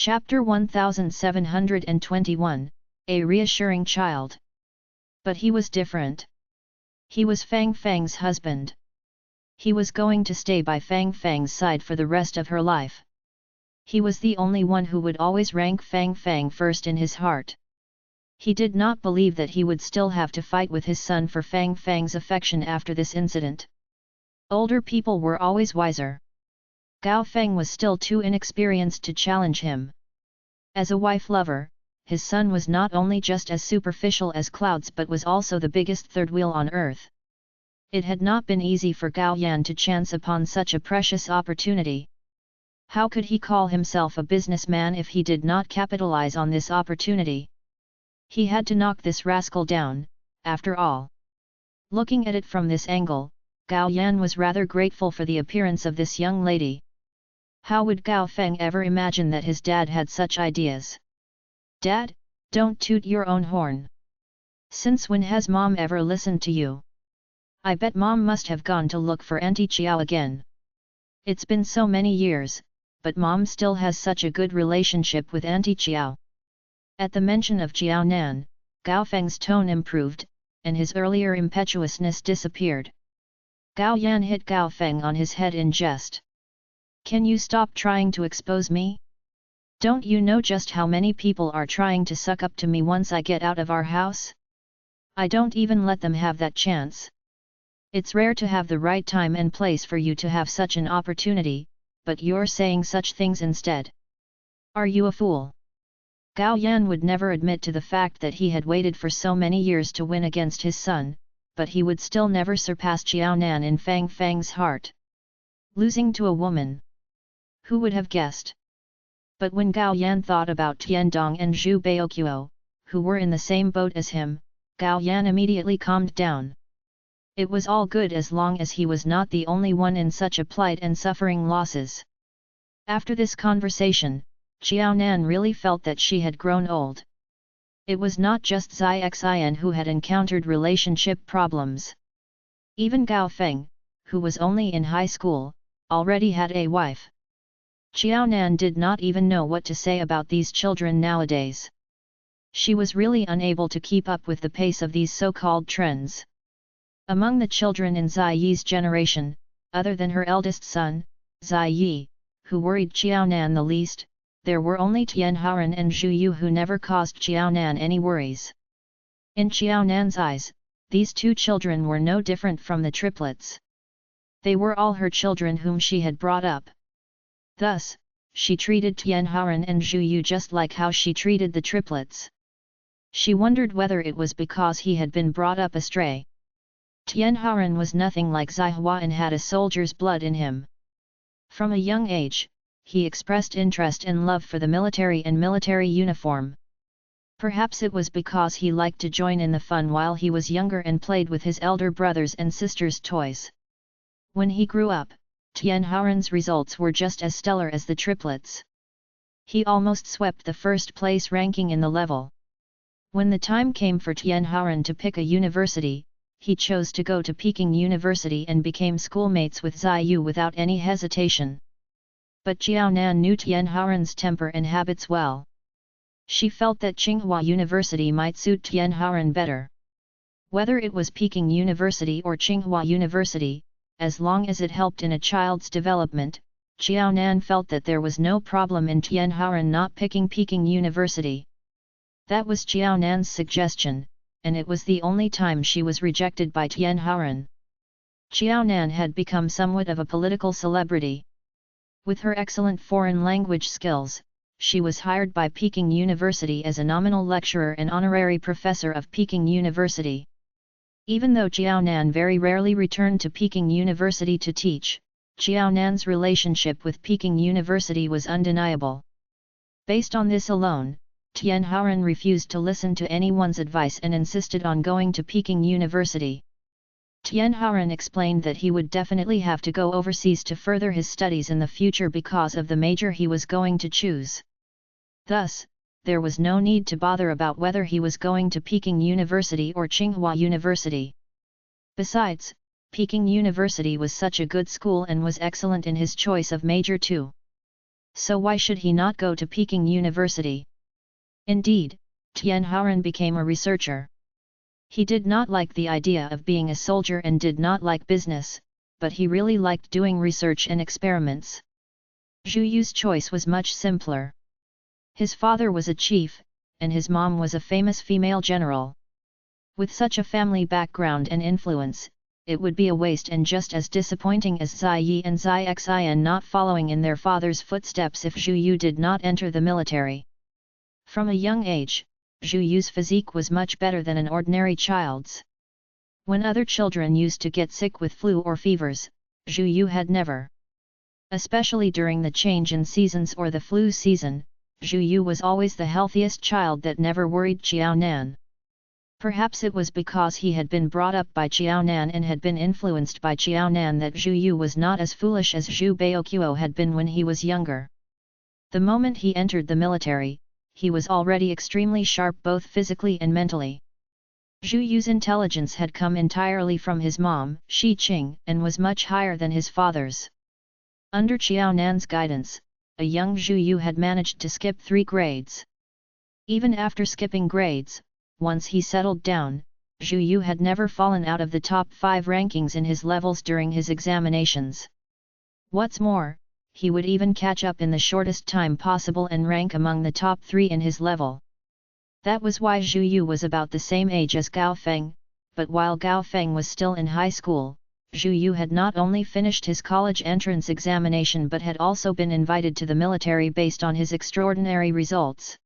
Chapter 1721, A Reassuring Child. But he was different. He was Fang Fang's husband. He was going to stay by Fang Fang's side for the rest of her life. He was the only one who would always rank Fang Fang first in his heart. He did not believe that he would still have to fight with his son for Fang Fang's affection after this incident. Older people were always wiser. Gao Feng was still too inexperienced to challenge him. As a wife-lover, his son was not only just as superficial as clouds but was also the biggest third wheel on earth. It had not been easy for Gao Yan to chance upon such a precious opportunity. How could he call himself a businessman if he did not capitalize on this opportunity? He had to knock this rascal down, after all. Looking at it from this angle, Gao Yan was rather grateful for the appearance of this young lady. How would Gao Feng ever imagine that his dad had such ideas? Dad, don't toot your own horn. Since when has Mom ever listened to you? I bet Mom must have gone to look for Auntie Chiao again. It's been so many years, but Mom still has such a good relationship with Auntie Chiao. At the mention of Chiao Nan, Gao Feng's tone improved, and his earlier impetuousness disappeared. Gao Yan hit Gao Feng on his head in jest. Can you stop trying to expose me? Don't you know just how many people are trying to suck up to me once I get out of our house? I don't even let them have that chance. It's rare to have the right time and place for you to have such an opportunity, but you're saying such things instead. Are you a fool? Gao Yan would never admit to the fact that he had waited for so many years to win against his son, but he would still never surpass Chiao Nan in Fang Fang's heart. Losing to a woman. Who would have guessed? But when Gao Yan thought about Tiandong and Zhu Baoqiu, who were in the same boat as him, Gao Yan immediately calmed down. It was all good as long as he was not the only one in such a plight and suffering losses. After this conversation, Chiao Nan really felt that she had grown old. It was not just Zai Xian who had encountered relationship problems. Even Gao Feng, who was only in high school, already had a wife. Chiao Nan did not even know what to say about these children nowadays. She was really unable to keep up with the pace of these so-called trends. Among the children in Zai Yi's generation, other than her eldest son, Zai Yi, who worried Chiao Nan the least, there were only Tian Haoran and Zhu Yu who never caused Chiao Nan any worries. In Chiao Nan's eyes, these two children were no different from the triplets. They were all her children whom she had brought up. Thus, she treated Tian Haoran and Zhu Yu just like how she treated the triplets. She wondered whether it was because he had been brought up astray. Tian Haoran was nothing like Zai Hua and had a soldier's blood in him. From a young age, he expressed interest and love for the military and military uniform. Perhaps it was because he liked to join in the fun while he was younger and played with his elder brothers and sisters' toys. When he grew up, Tian Haoran's results were just as stellar as the triplets. He almost swept the first place ranking in the level. When the time came for Tian Haoran to pick a university, he chose to go to Peking University and became schoolmates with Zai Yu without any hesitation. But Chiao Nan knew Tian Haoran's temper and habits well. She felt that Tsinghua University might suit Tian Haoran better. Whether it was Peking University or Tsinghua University, as long as it helped in a child's development, Chiao Nan felt that there was no problem in Tian Haoran not picking Peking University. That was Chiao Nan's suggestion, and it was the only time she was rejected by Tian Haoran. Chiao Nan had become somewhat of a political celebrity. With her excellent foreign language skills, she was hired by Peking University as a nominal lecturer and honorary professor of Peking University. Even though Chiao Nan very rarely returned to Peking University to teach, Chiao Nan's relationship with Peking University was undeniable. Based on this alone, Tian Haoran refused to listen to anyone's advice and insisted on going to Peking University. Tian Haoran explained that he would definitely have to go overseas to further his studies in the future because of the major he was going to choose. Thus, there was no need to bother about whether he was going to Peking University or Tsinghua University. Besides, Peking University was such a good school and was excellent in his choice of major too. so why should he not go to Peking University? Indeed, Tian Haoren became a researcher. He did not like the idea of being a soldier and did not like business, but he really liked doing research and experiments. Zhu Yu's choice was much simpler. His father was a chief, and his mom was a famous female general. With such a family background and influence, it would be a waste and just as disappointing as Zai Yi and Zai Xian not following in their father's footsteps if Zhu Yu did not enter the military. From a young age, Zhu Yu's physique was much better than an ordinary child's. When other children used to get sick with flu or fevers, Zhu Yu had never. Especially during the change in seasons or the flu season, Zhu Yu was always the healthiest child that never worried Qiao Nan. Perhaps it was because he had been brought up by Qiao Nan and had been influenced by Qiao Nan that Zhu Yu was not as foolish as Zhu Baoqiu had been when he was younger. The moment he entered the military, he was already extremely sharp both physically and mentally. Zhu Yu's intelligence had come entirely from his mom, Shi Qing, and was much higher than his father's. Under Qiao Nan's guidance, a young Zhu Yu had managed to skip 3 grades. Even after skipping grades, once he settled down, Zhu Yu had never fallen out of the top 5 rankings in his levels during his examinations. What's more, he would even catch up in the shortest time possible and rank among the top 3 in his level. That was why Zhu Yu was about the same age as Gao Feng, but while Gao Feng was still in high school, Zhu Yu had not only finished his college entrance examination but had also been invited to the military based on his extraordinary results.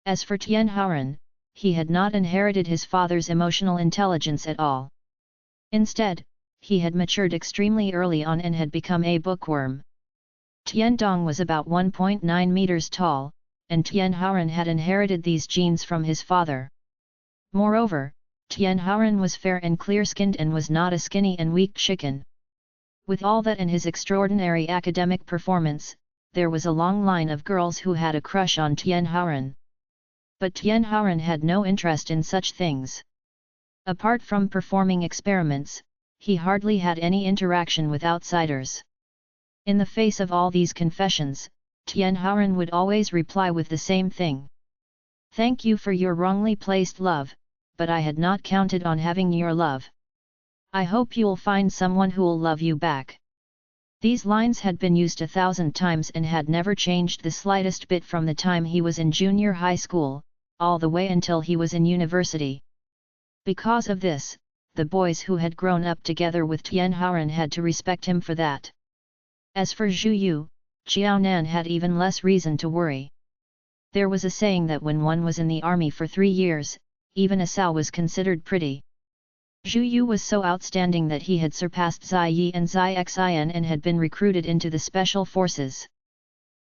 As for Tian Haoren, he had not inherited his father's emotional intelligence at all. Instead, he had matured extremely early on and had become a bookworm. Tian Dong was about 1.9 meters tall, and Tian Haoren had inherited these genes from his father. Moreover, Tian Haoren was fair and clear-skinned and was not a skinny and weak chicken. With all that and his extraordinary academic performance, there was a long line of girls who had a crush on Tian Haoren. But Tian Haoren had no interest in such things. Apart from performing experiments, he hardly had any interaction with outsiders. In the face of all these confessions, Tian Haoren would always reply with the same thing. "Thank you for your wrongly placed love, but I had not counted on having your love. I hope you'll find someone who'll love you back." These lines had been used 1,000 times and had never changed the slightest bit from the time he was in junior high school, all the way until he was in university. Because of this, the boys who had grown up together with Tian Haoren had to respect him for that. As for Zhu Yu, Qiao Nan had even less reason to worry. There was a saying that when one was in the army for 3 years, even a sow was considered pretty. Zhu Yu was so outstanding that he had surpassed Zai Yi and Zai Xian and had been recruited into the special forces.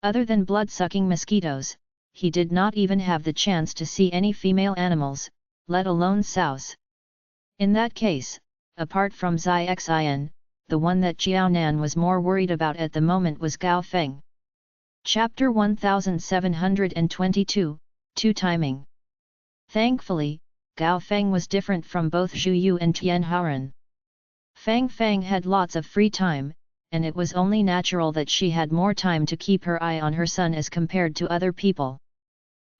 Other than blood-sucking mosquitoes, he did not even have the chance to see any female animals, let alone sows. In that case, apart from Zai Xian, the one that Qiao Nan was more worried about at the moment was Gao Feng. Chapter 1722, Two Timing. Thankfully, Gao Feng was different from both Zhu Yu and Tian Haoren. Fang Fang had lots of free time, and it was only natural that she had more time to keep her eye on her son as compared to other people.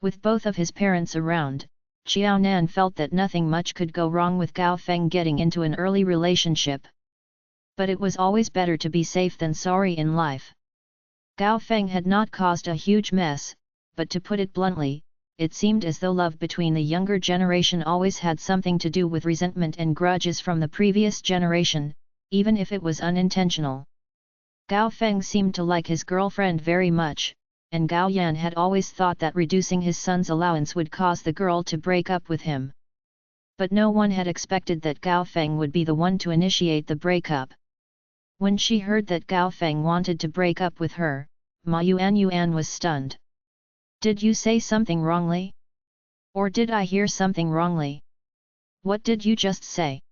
With both of his parents around, Qiao Nan felt that nothing much could go wrong with Gao Feng getting into an early relationship. But it was always better to be safe than sorry in life. Gao Feng had not caused a huge mess, but to put it bluntly, it seemed as though love between the younger generation always had something to do with resentment and grudges from the previous generation, even if it was unintentional. Gao Feng seemed to like his girlfriend very much, and Gao Yan had always thought that reducing his son's allowance would cause the girl to break up with him. But no one had expected that Gao Feng would be the one to initiate the breakup. When she heard that Gao Feng wanted to break up with her, Ma Yuan was stunned. "Did you say something wrongly? Or did I hear something wrongly? What did you just say?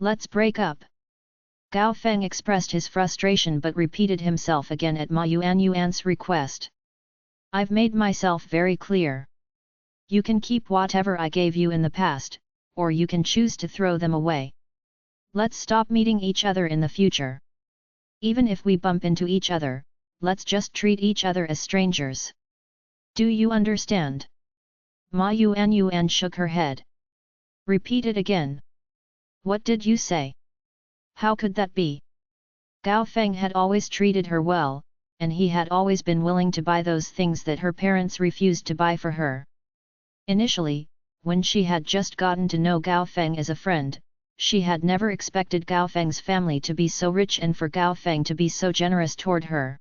Let's break up." Gao Feng expressed his frustration but repeated himself again at Ma Yuan's request. "I've made myself very clear. You can keep whatever I gave you in the past, or you can choose to throw them away. Let's stop meeting each other in the future. Even if we bump into each other, let's just treat each other as strangers. Do you understand? Ma Yuan shook her head. Repeat it again. What did you say? How could that be? Gao Feng had always treated her well, and he had always been willing to buy those things that her parents refused to buy for her. Initially, when she had just gotten to know Gao Feng as a friend, she had never expected Gao Feng's family to be so rich and for Gao Feng to be so generous toward her.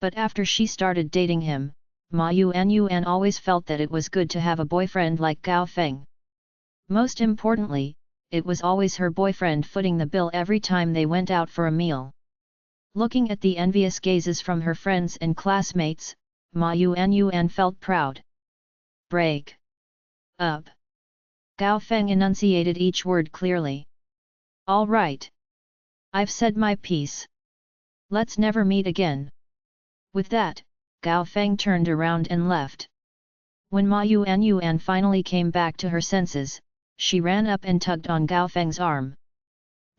But after she started dating him, Ma Yuan always felt that it was good to have a boyfriend like Gao Feng. Most importantly, it was always her boyfriend footing the bill every time they went out for a meal. Looking at the envious gazes from her friends and classmates, Ma Yuan felt proud. Break up. Gao Feng enunciated each word clearly. All right. I've said my piece. Let's never meet again. With that, Gao Feng turned around and left. When Ma Yuan finally came back to her senses, she ran up and tugged on Gao Feng's arm.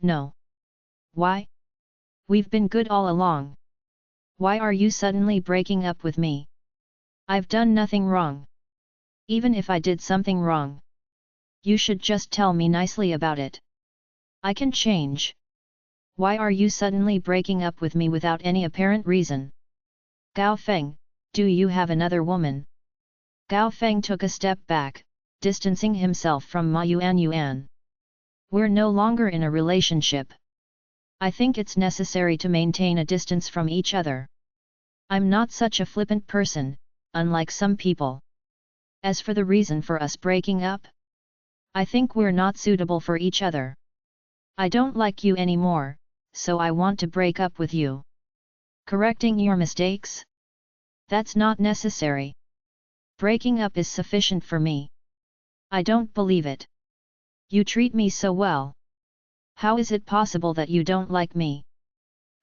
No. Why? We've been good all along. Why are you suddenly breaking up with me? I've done nothing wrong. Even if I did something wrong, you should just tell me nicely about it. I can change. Why are you suddenly breaking up with me without any apparent reason? Gao Feng, do you have another woman? Gao Feng took a step back, distancing himself from Ma Yuan. We're no longer in a relationship. I think it's necessary to maintain a distance from each other. I'm not such a flippant person, unlike some people. As for the reason for us breaking up, I think we're not suitable for each other. I don't like you anymore, so I want to break up with you. Correcting your mistakes? That's not necessary. Breaking up is sufficient for me. I don't believe it. You treat me so well. How is it possible that you don't like me?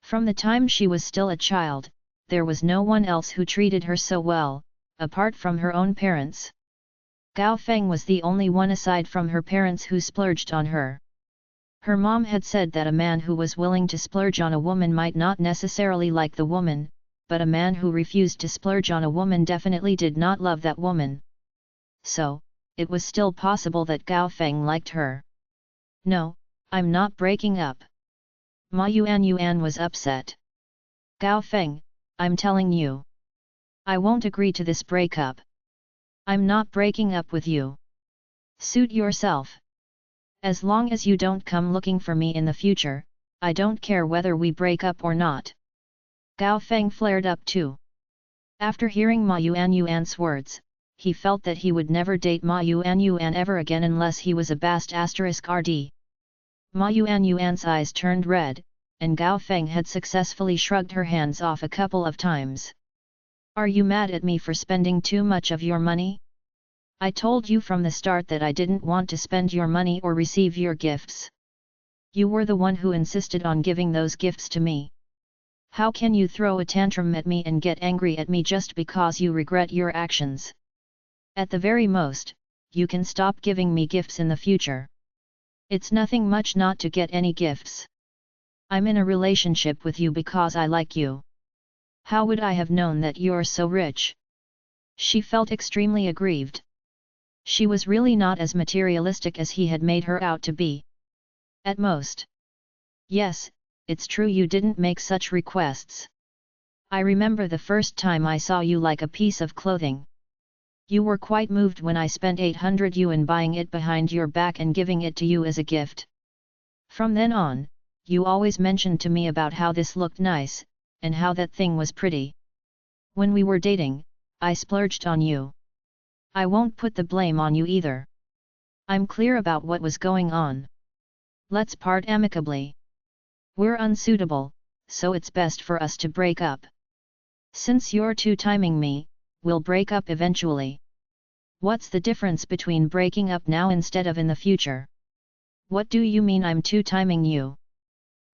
From the time she was still a child, there was no one else who treated her so well, apart from her own parents. Gao Feng was the only one aside from her parents who splurged on her. Her mom had said that a man who was willing to splurge on a woman might not necessarily like the woman, but a man who refused to splurge on a woman definitely did not love that woman. So, it was still possible that Gao Feng liked her. No, I'm not breaking up. Ma Yuan was upset. Gao Feng, I'm telling you. I won't agree to this breakup. I'm not breaking up with you. Suit yourself. As long as you don't come looking for me in the future, I don't care whether we break up or not. Gao Feng flared up too. After hearing Ma Yuan's words, he felt that he would never date Ma Yuan ever again unless he was a bast *RD. Ma Yuan's eyes turned red, and Gao Feng had successfully shrugged her hands off a couple of times. Are you mad at me for spending too much of your money? I told you from the start that I didn't want to spend your money or receive your gifts. You were the one who insisted on giving those gifts to me. How can you throw a tantrum at me and get angry at me just because you regret your actions? At the very most, you can stop giving me gifts in the future. It's nothing much not to get any gifts. I'm in a relationship with you because I like you. How would I have known that you're so rich? She felt extremely aggrieved. She was really not as materialistic as he had made her out to be. At most. Yes, it's true you didn't make such requests. I remember the first time I saw you like a piece of clothing. You were quite moved when I spent 800 yuan buying it behind your back and giving it to you as a gift. From then on, you always mentioned to me about how this looked nice, and how that thing was pretty. When we were dating, I splurged on you. I won't put the blame on you either. I'm clear about what was going on. Let's part amicably. We're unsuitable, so it's best for us to break up. Since you're two-timing me, we'll break up eventually. What's the difference between breaking up now instead of in the future? What do you mean I'm two-timing you?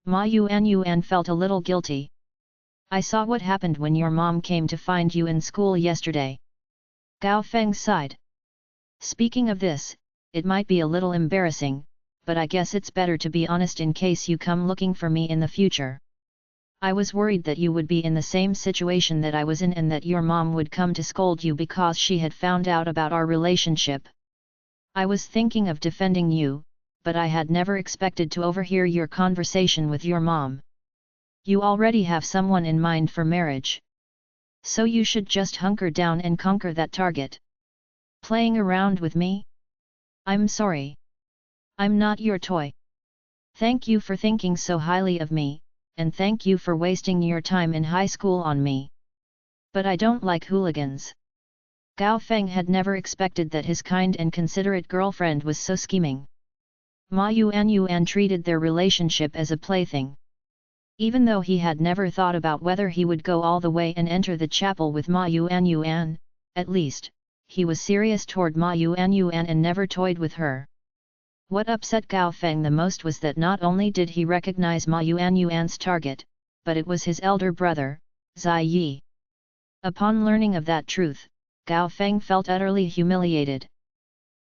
Ma Yuan felt a little guilty. I saw what happened when your mom came to find you in school yesterday. Gao Feng sighed. Speaking of this, it might be a little embarrassing, but I guess it's better to be honest in case you come looking for me in the future. I was worried that you would be in the same situation that I was in and that your mom would come to scold you because she had found out about our relationship. I was thinking of defending you, but I had never expected to overhear your conversation with your mom. You already have someone in mind for marriage. So you should just hunker down and conquer that target. Playing around with me? I'm sorry. I'm not your toy. Thank you for thinking so highly of me, and thank you for wasting your time in high school on me. But I don't like hooligans. Gao Feng had never expected that his kind and considerate girlfriend was so scheming. Ma Yuan treated their relationship as a plaything. Even though he had never thought about whether he would go all the way and enter the chapel with Ma Yuan, at least, he was serious toward Ma Yuan and never toyed with her. What upset Gao Feng the most was that not only did he recognize Ma Yuan's target, but it was his elder brother, Zai Yi. Upon learning of that truth, Gao Feng felt utterly humiliated.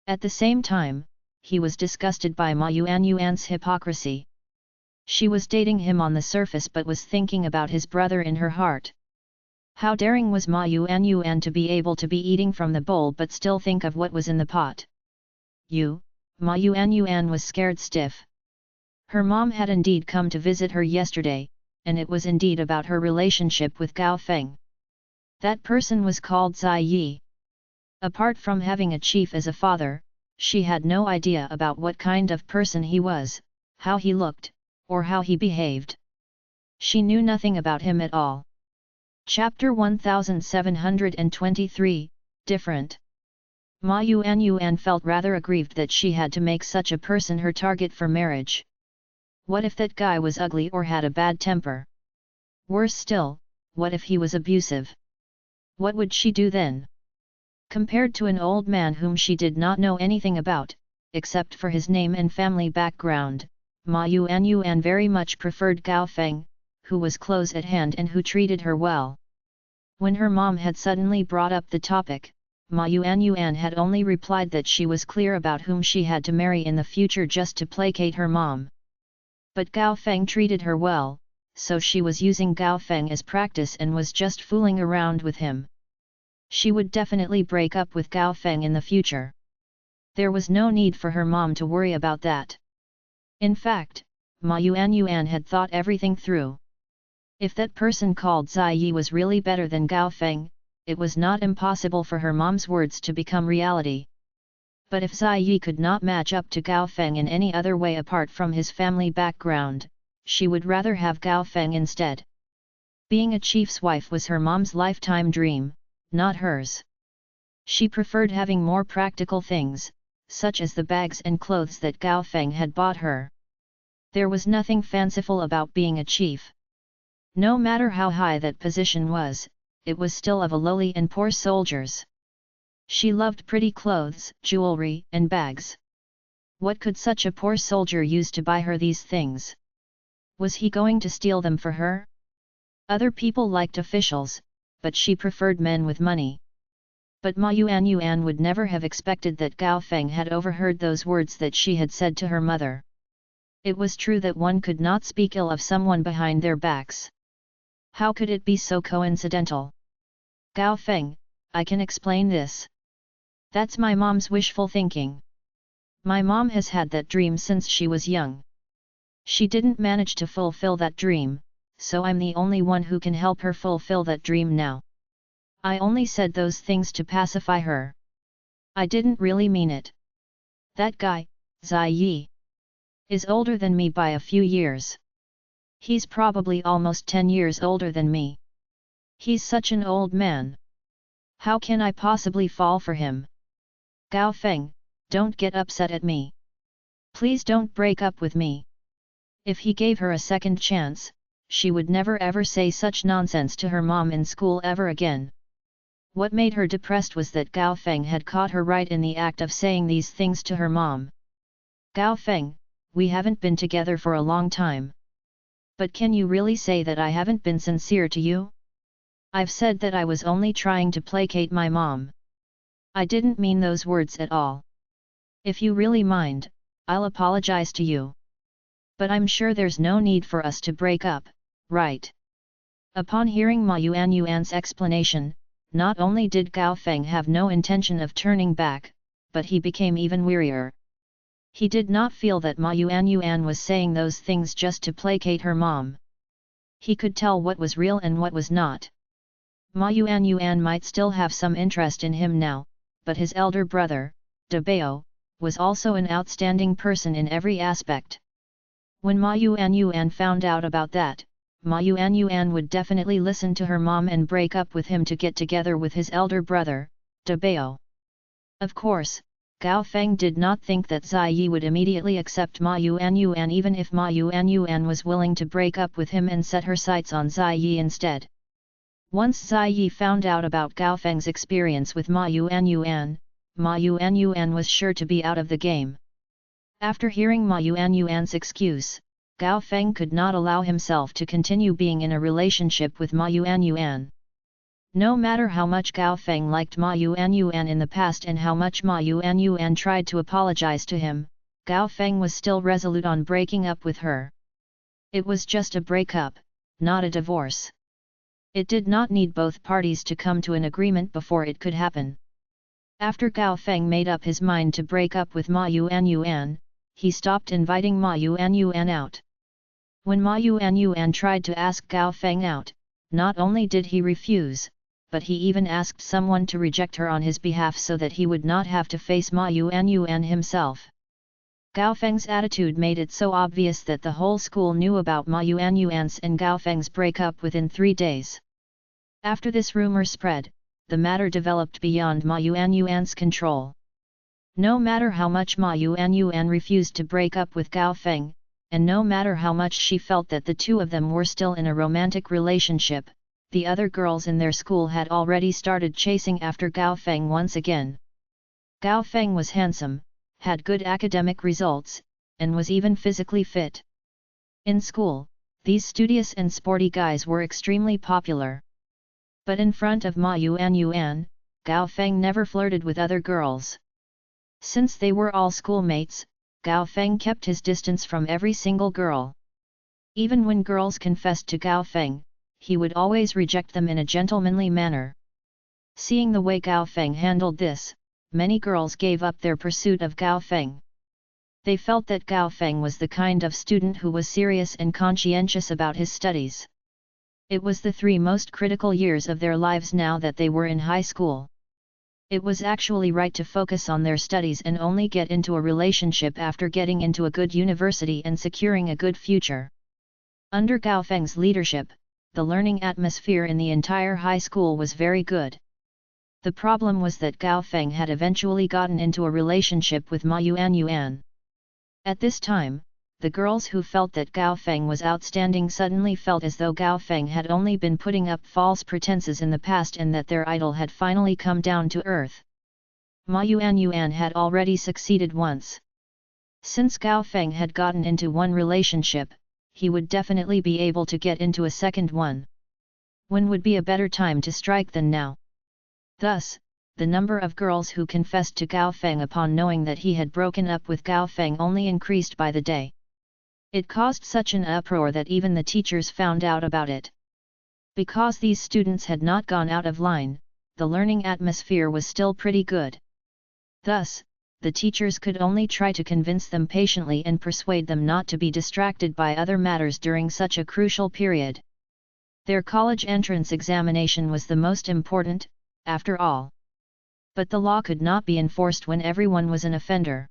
At the same time, he was disgusted by Ma Yuan's hypocrisy. She was dating him on the surface but was thinking about his brother in her heart. How daring was Ma Yuan to be able to be eating from the bowl but still think of what was in the pot. Ma Yuan was scared stiff. Her mom had indeed come to visit her yesterday, and it was indeed about her relationship with Gao Feng. That person was called Zai Yi. Apart from having a chief as a father, she had no idea about what kind of person he was, how he looked, or how he behaved. She knew nothing about him at all. Chapter 1723, Different. Ma Yuan felt rather aggrieved that she had to make such a person her target for marriage. What if that guy was ugly or had a bad temper? Worse still, what if he was abusive? What would she do then? Compared to an old man whom she did not know anything about, except for his name and family background, Ma Yuan very much preferred Gao Feng, who was close at hand and who treated her well. When her mom had suddenly brought up the topic, Ma Yuan had only replied that she was clear about whom she had to marry in the future just to placate her mom. But Gao Feng treated her well, so she was using Gao Feng as practice and was just fooling around with him. She would definitely break up with Gao Feng in the future. There was no need for her mom to worry about that. In fact, Ma Yuan had thought everything through. If that person called Zai Yi was really better than Gao Feng, it was not impossible for her mom's words to become reality. But if Zai Yi could not match up to Gao Feng in any other way apart from his family background, she would rather have Gao Feng instead. Being a chief's wife was her mom's lifetime dream, not hers. She preferred having more practical things, such as the bags and clothes that Gao Feng had bought her. There was nothing fanciful about being a chief. No matter how high that position was, it was still of a lowly and poor soldiers. She loved pretty clothes, jewelry, and bags. What could such a poor soldier use to buy her these things? Was he going to steal them for her? Other people liked officials, but she preferred men with money. But Ma Yuan would never have expected that Gao Feng had overheard those words that she had said to her mother. It was true that one could not speak ill of someone behind their backs. How could it be so coincidental? Gao Feng, I can explain this. That's my mom's wishful thinking. My mom has had that dream since she was young. She didn't manage to fulfill that dream, so I'm the only one who can help her fulfill that dream now. I only said those things to pacify her. I didn't really mean it. That guy, Zai Yi, is older than me by a few years. He's probably almost 10 years older than me. He's such an old man. How can I possibly fall for him? Gao Feng, don't get upset at me. Please don't break up with me. If he gave her a second chance, she would never ever say such nonsense to her mom in school ever again. What made her depressed was that Gao Feng had caught her right in the act of saying these things to her mom. Gao Feng, we haven't been together for a long time. But can you really say that I haven't been sincere to you? I've said that I was only trying to placate my mom. I didn't mean those words at all. If you really mind, I'll apologize to you. But I'm sure there's no need for us to break up, right? Upon hearing Ma Yuanyuan's explanation, not only did Gao Feng have no intention of turning back, but he became even wearier. He did not feel that Ma Yuanyuan was saying those things just to placate her mom. He could tell what was real and what was not. Ma Yuanyuan might still have some interest in him now, but his elder brother, De Bao, was also an outstanding person in every aspect. When Ma Yuanyuan found out about that, Ma Yuanyuan would definitely listen to her mom and break up with him to get together with his elder brother, De Bao. Of course, Gao Feng did not think that Zai Yi would immediately accept Ma Yuanyuan even if Ma Yuanyuan was willing to break up with him and set her sights on Zai Yi instead. Once Zai Yi found out about Gao Feng's experience with Ma Yuanyuan was sure to be out of the game. After hearing Ma Yuanyuan's excuse, Gao Feng could not allow himself to continue being in a relationship with Ma Yuanyuan. No matter how much Gao Feng liked Ma Yuanyuan in the past and how much Ma Yuanyuan tried to apologize to him, Gao Feng was still resolute on breaking up with her. It was just a breakup, not a divorce. It did not need both parties to come to an agreement before it could happen. After Gao Feng made up his mind to break up with Ma Yuanyuan, he stopped inviting Ma Yuanyuan out. When Ma Yuanyuan tried to ask Gao Feng out, not only did he refuse, but he even asked someone to reject her on his behalf so that he would not have to face Ma Yuanyuan himself. Gao Feng's attitude made it so obvious that the whole school knew about Ma Yuanyuan's and Gao Feng's breakup within 3 days. After this rumor spread, the matter developed beyond Ma Yuanyuan's control. No matter how much Ma Yuanyuan refused to break up with Gao Feng, and no matter how much she felt that the two of them were still in a romantic relationship, the other girls in their school had already started chasing after Gao Feng once again. Gao Feng was handsome, had good academic results, and was even physically fit. In school, these studious and sporty guys were extremely popular. But in front of Ma Yuanyuan, Gao Feng never flirted with other girls. Since they were all schoolmates, Gao Feng kept his distance from every single girl. Even when girls confessed to Gao Feng, he would always reject them in a gentlemanly manner. Seeing the way Gao Feng handled this, many girls gave up their pursuit of Gao Feng. They felt that Gao Feng was the kind of student who was serious and conscientious about his studies. It was the 3 most critical years of their lives now that they were in high school. It was actually right to focus on their studies and only get into a relationship after getting into a good university and securing a good future. Under Gao Feng's leadership, the learning atmosphere in the entire high school was very good. The problem was that Gao Feng had eventually gotten into a relationship with Ma Yuanyuan. At this time, the girls who felt that Gao Feng was outstanding suddenly felt as though Gao Feng had only been putting up false pretenses in the past and that their idol had finally come down to earth. Ma Yuanyuan had already succeeded once. Since Gao Feng had gotten into one relationship, he would definitely be able to get into a second one. When would be a better time to strike than now? Thus, the number of girls who confessed to Gao Feng upon knowing that he had broken up with Gao Feng only increased by the day. It caused such an uproar that even the teachers found out about it. Because these students had not gone out of line, the learning atmosphere was still pretty good. Thus, the teachers could only try to convince them patiently and persuade them not to be distracted by other matters during such a crucial period. Their college entrance examination was the most important, after all. But the law could not be enforced when everyone was an offender.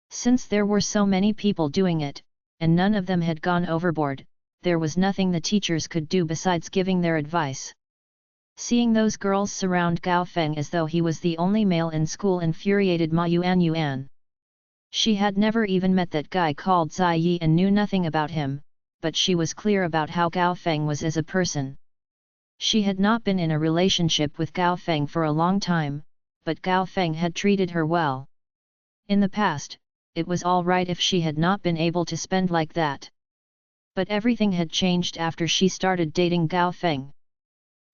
Since there were so many people doing it, and none of them had gone overboard, there was nothing the teachers could do besides giving their advice. Seeing those girls surround Gao Feng as though he was the only male in school infuriated Ma Yuanyuan. She had never even met that guy called Zai Yi and knew nothing about him, but she was clear about how Gao Feng was as a person. She had not been in a relationship with Gao Feng for a long time, but Gao Feng had treated her well. In the past, it was all right if she had not been able to spend like that. But everything had changed after she started dating Gao Feng.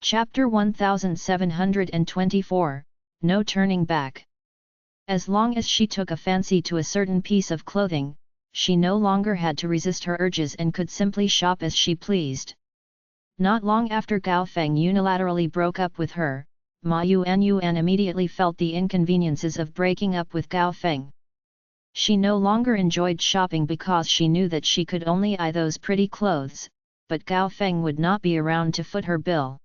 Chapter 1724, No Turning Back. As long as she took a fancy to a certain piece of clothing, she no longer had to resist her urges and could simply shop as she pleased. Not long after Gao Feng unilaterally broke up with her, Ma Yuanyuan immediately felt the inconveniences of breaking up with Gao Feng. She no longer enjoyed shopping because she knew that she could only buy those pretty clothes, but Gao Feng would not be around to foot her bill.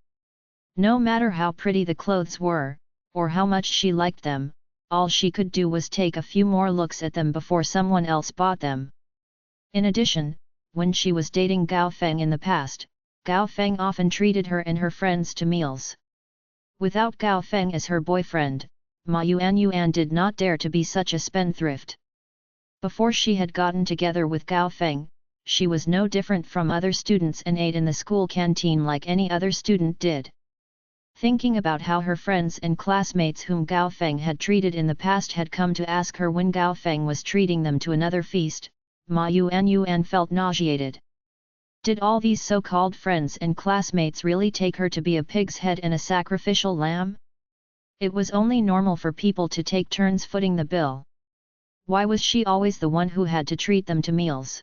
No matter how pretty the clothes were, or how much she liked them, all she could do was take a few more looks at them before someone else bought them. In addition, when she was dating Gao Feng in the past, Gao Feng often treated her and her friends to meals. Without Gao Feng as her boyfriend, Ma Yuanyuan did not dare to be such a spendthrift. Before she had gotten together with Gao Feng, she was no different from other students and ate in the school canteen like any other student did. Thinking about how her friends and classmates whom Gao Feng had treated in the past had come to ask her when Gao Feng was treating them to another feast, Ma Yuanyuan felt nauseated. Did all these so-called friends and classmates really take her to be a pig's head and a sacrificial lamb? It was only normal for people to take turns footing the bill. Why was she always the one who had to treat them to meals?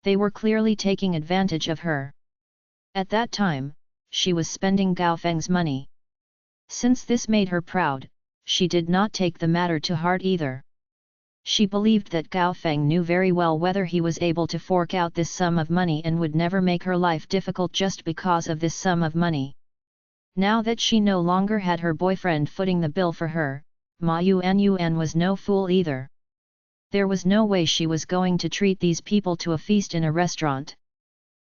They were clearly taking advantage of her. At that time, she was spending Gao Feng's money. Since this made her proud, she did not take the matter to heart either. She believed that Gao Feng knew very well whether he was able to fork out this sum of money and would never make her life difficult just because of this sum of money. Now that she no longer had her boyfriend footing the bill for her, Ma Yuanyuan was no fool either. There was no way she was going to treat these people to a feast in a restaurant.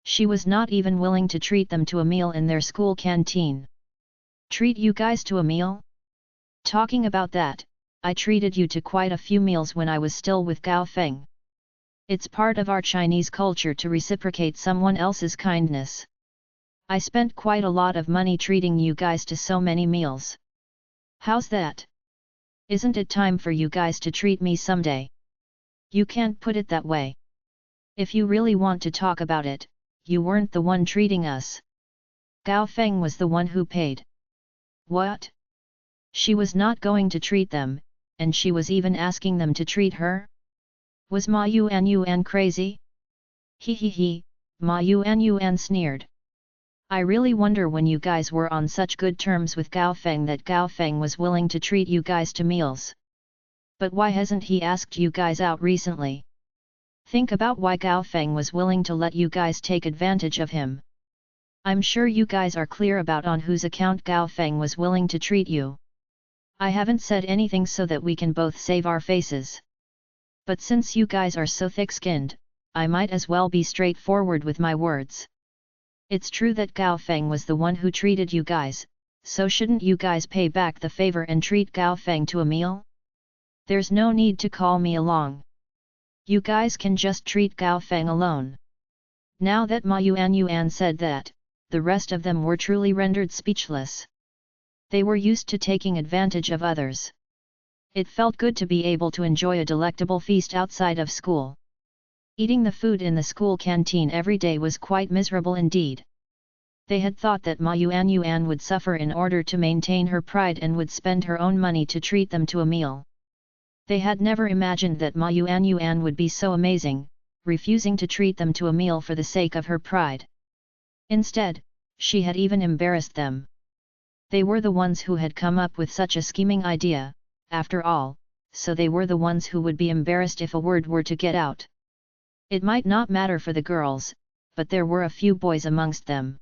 She was not even willing to treat them to a meal in their school canteen. Treat you guys to a meal? Talking about that, I treated you to quite a few meals when I was still with Gao Feng. It's part of our Chinese culture to reciprocate someone else's kindness. I spent quite a lot of money treating you guys to so many meals. How's that? Isn't it time for you guys to treat me someday? You can't put it that way. If you really want to talk about it, you weren't the one treating us. Gao Feng was the one who paid. What? She was not going to treat them, and she was even asking them to treat her? Was Ma Yuanyuan crazy? He, Ma Yuanyuan sneered. I really wonder when you guys were on such good terms with Gao Feng that Gao Feng was willing to treat you guys to meals. But why hasn't he asked you guys out recently? Think about why Gao Feng was willing to let you guys take advantage of him. I'm sure you guys are clear about on whose account Gao Feng was willing to treat you. I haven't said anything so that we can both save our faces. But since you guys are so thick-skinned, I might as well be straightforward with my words. It's true that Gao Feng was the one who treated you guys, so shouldn't you guys pay back the favor and treat Gao Feng to a meal? There's no need to call me along. You guys can just treat Gao Feng alone. Now that Ma Yuanyuan said that, the rest of them were truly rendered speechless. They were used to taking advantage of others. It felt good to be able to enjoy a delectable feast outside of school. Eating the food in the school canteen every day was quite miserable indeed. They had thought that Ma Yuanyuan would suffer in order to maintain her pride and would spend her own money to treat them to a meal. They had never imagined that Ma Yuanyuan would be so amazing, refusing to treat them to a meal for the sake of her pride. Instead, she had even embarrassed them. They were the ones who had come up with such a scheming idea, after all, so they were the ones who would be embarrassed if a word were to get out. It might not matter for the girls, but there were a few boys amongst them.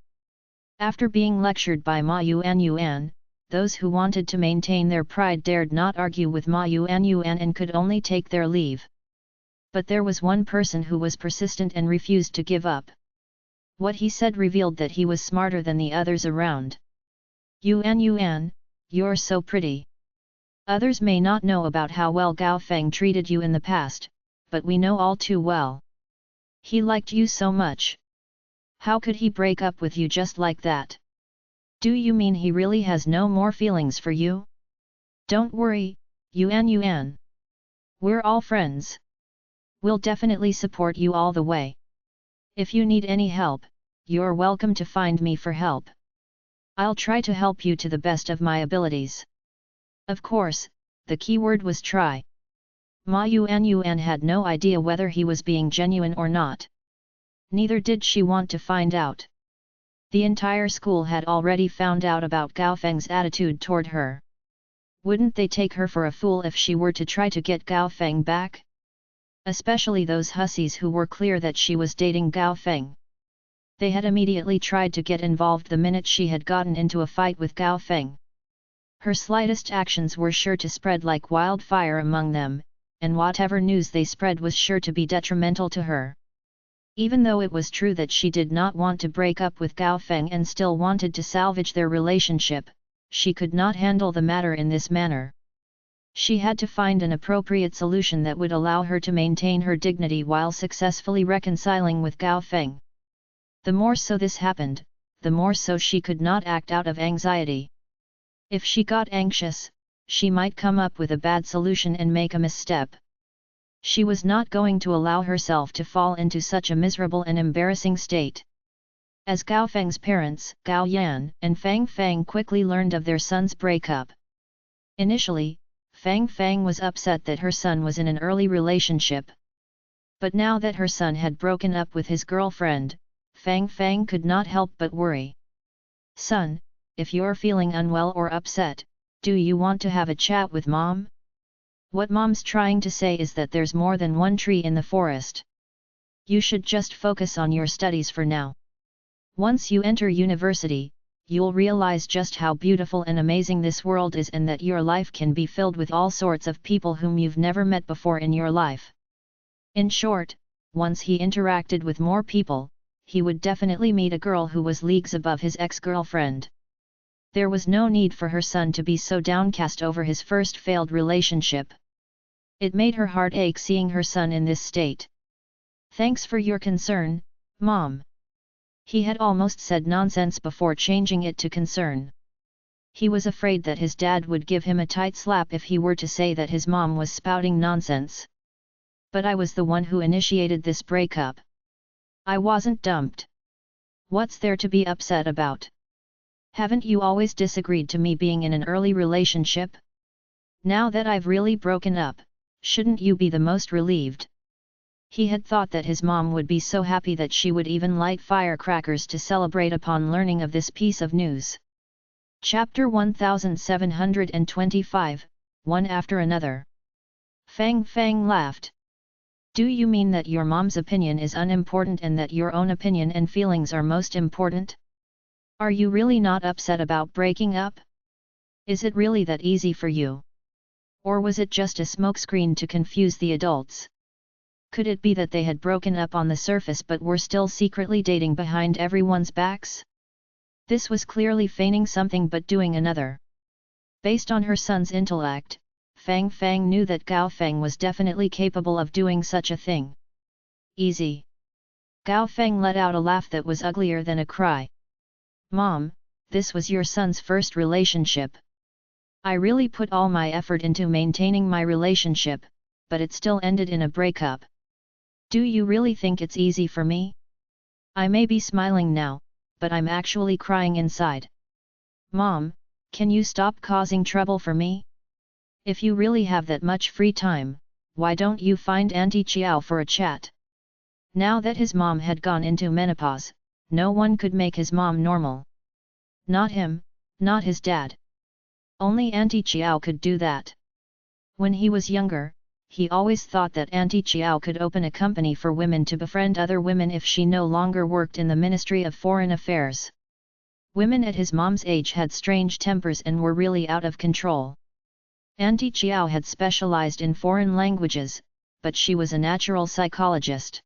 After being lectured by Ma Yuanyuan, those who wanted to maintain their pride dared not argue with Ma Yuanyuan and could only take their leave. But there was one person who was persistent and refused to give up. What he said revealed that he was smarter than the others around. Yuanyuan, you're so pretty. Others may not know about how well Gao Feng treated you in the past, but we know all too well. He liked you so much. How could he break up with you just like that? Do you mean he really has no more feelings for you? Don't worry, Yuanyuan. We're all friends. We'll definitely support you all the way. If you need any help, you're welcome to find me for help. I'll try to help you to the best of my abilities. Of course, the key word was try. Ma Yuanyuan had no idea whether he was being genuine or not. Neither did she want to find out. The entire school had already found out about Gao Feng's attitude toward her. Wouldn't they take her for a fool if she were to try to get Gao Feng back? Especially those hussies who were clear that she was dating Gao Feng. They had immediately tried to get involved the minute she had gotten into a fight with Gao Feng. Her slightest actions were sure to spread like wildfire among them, and whatever news they spread was sure to be detrimental to her. Even though it was true that she did not want to break up with Gao Feng and still wanted to salvage their relationship, she could not handle the matter in this manner. She had to find an appropriate solution that would allow her to maintain her dignity while successfully reconciling with Gao Feng. The more so this happened, the more so she could not act out of anxiety. If she got anxious, she might come up with a bad solution and make a misstep. She was not going to allow herself to fall into such a miserable and embarrassing state. As Gao Feng's parents, Gao Yan and Fang Fang quickly learned of their son's breakup. Initially, Fang Fang was upset that her son was in an early relationship. But now that her son had broken up with his girlfriend, Fang Fang could not help but worry. "Son, if you're feeling unwell or upset, do you want to have a chat with Mom? What Mom's trying to say is that there's more than one tree in the forest. You should just focus on your studies for now. Once you enter university, you'll realize just how beautiful and amazing this world is and that your life can be filled with all sorts of people whom you've never met before in your life." In short, once he interacted with more people, he would definitely meet a girl who was leagues above his ex-girlfriend. There was no need for her son to be so downcast over his first failed relationship. It made her heart ache seeing her son in this state. "Thanks for your concern, Mom." He had almost said nonsense before changing it to concern. He was afraid that his dad would give him a tight slap if he were to say that his mom was spouting nonsense. "But I was the one who initiated this breakup. I wasn't dumped. What's there to be upset about? Haven't you always disagreed to me being in an early relationship? Now that I've really broken up, shouldn't you be the most relieved?" He had thought that his mom would be so happy that she would even light firecrackers to celebrate upon learning of this piece of news. Chapter 1725, One After Another. Fang Fang laughed. "Do you mean that your mom's opinion is unimportant and that your own opinion and feelings are most important? Are you really not upset about breaking up? Is it really that easy for you? Or was it just a smokescreen to confuse the adults? Could it be that they had broken up on the surface but were still secretly dating behind everyone's backs?" This was clearly feigning something but doing another. Based on her son's intellect, Fang Fang knew that Gao Feng was definitely capable of doing such a thing. "Easy." Gao Feng let out a laugh that was uglier than a cry. "Mom, this was your son's first relationship. I really put all my effort into maintaining my relationship, but it still ended in a breakup. Do you really think it's easy for me? I may be smiling now, but I'm actually crying inside. Mom, can you stop causing trouble for me? If you really have that much free time, why don't you find Auntie Chiao for a chat?" Now that his mom had gone into menopause, no one could make his mom normal. Not him, not his dad. Only Auntie Chiao could do that. When he was younger, he always thought that Auntie Chiao could open a company for women to befriend other women if she no longer worked in the Ministry of Foreign Affairs. Women at his mom's age had strange tempers and were really out of control. Auntie Chiao had specialized in foreign languages, but she was a natural psychologist.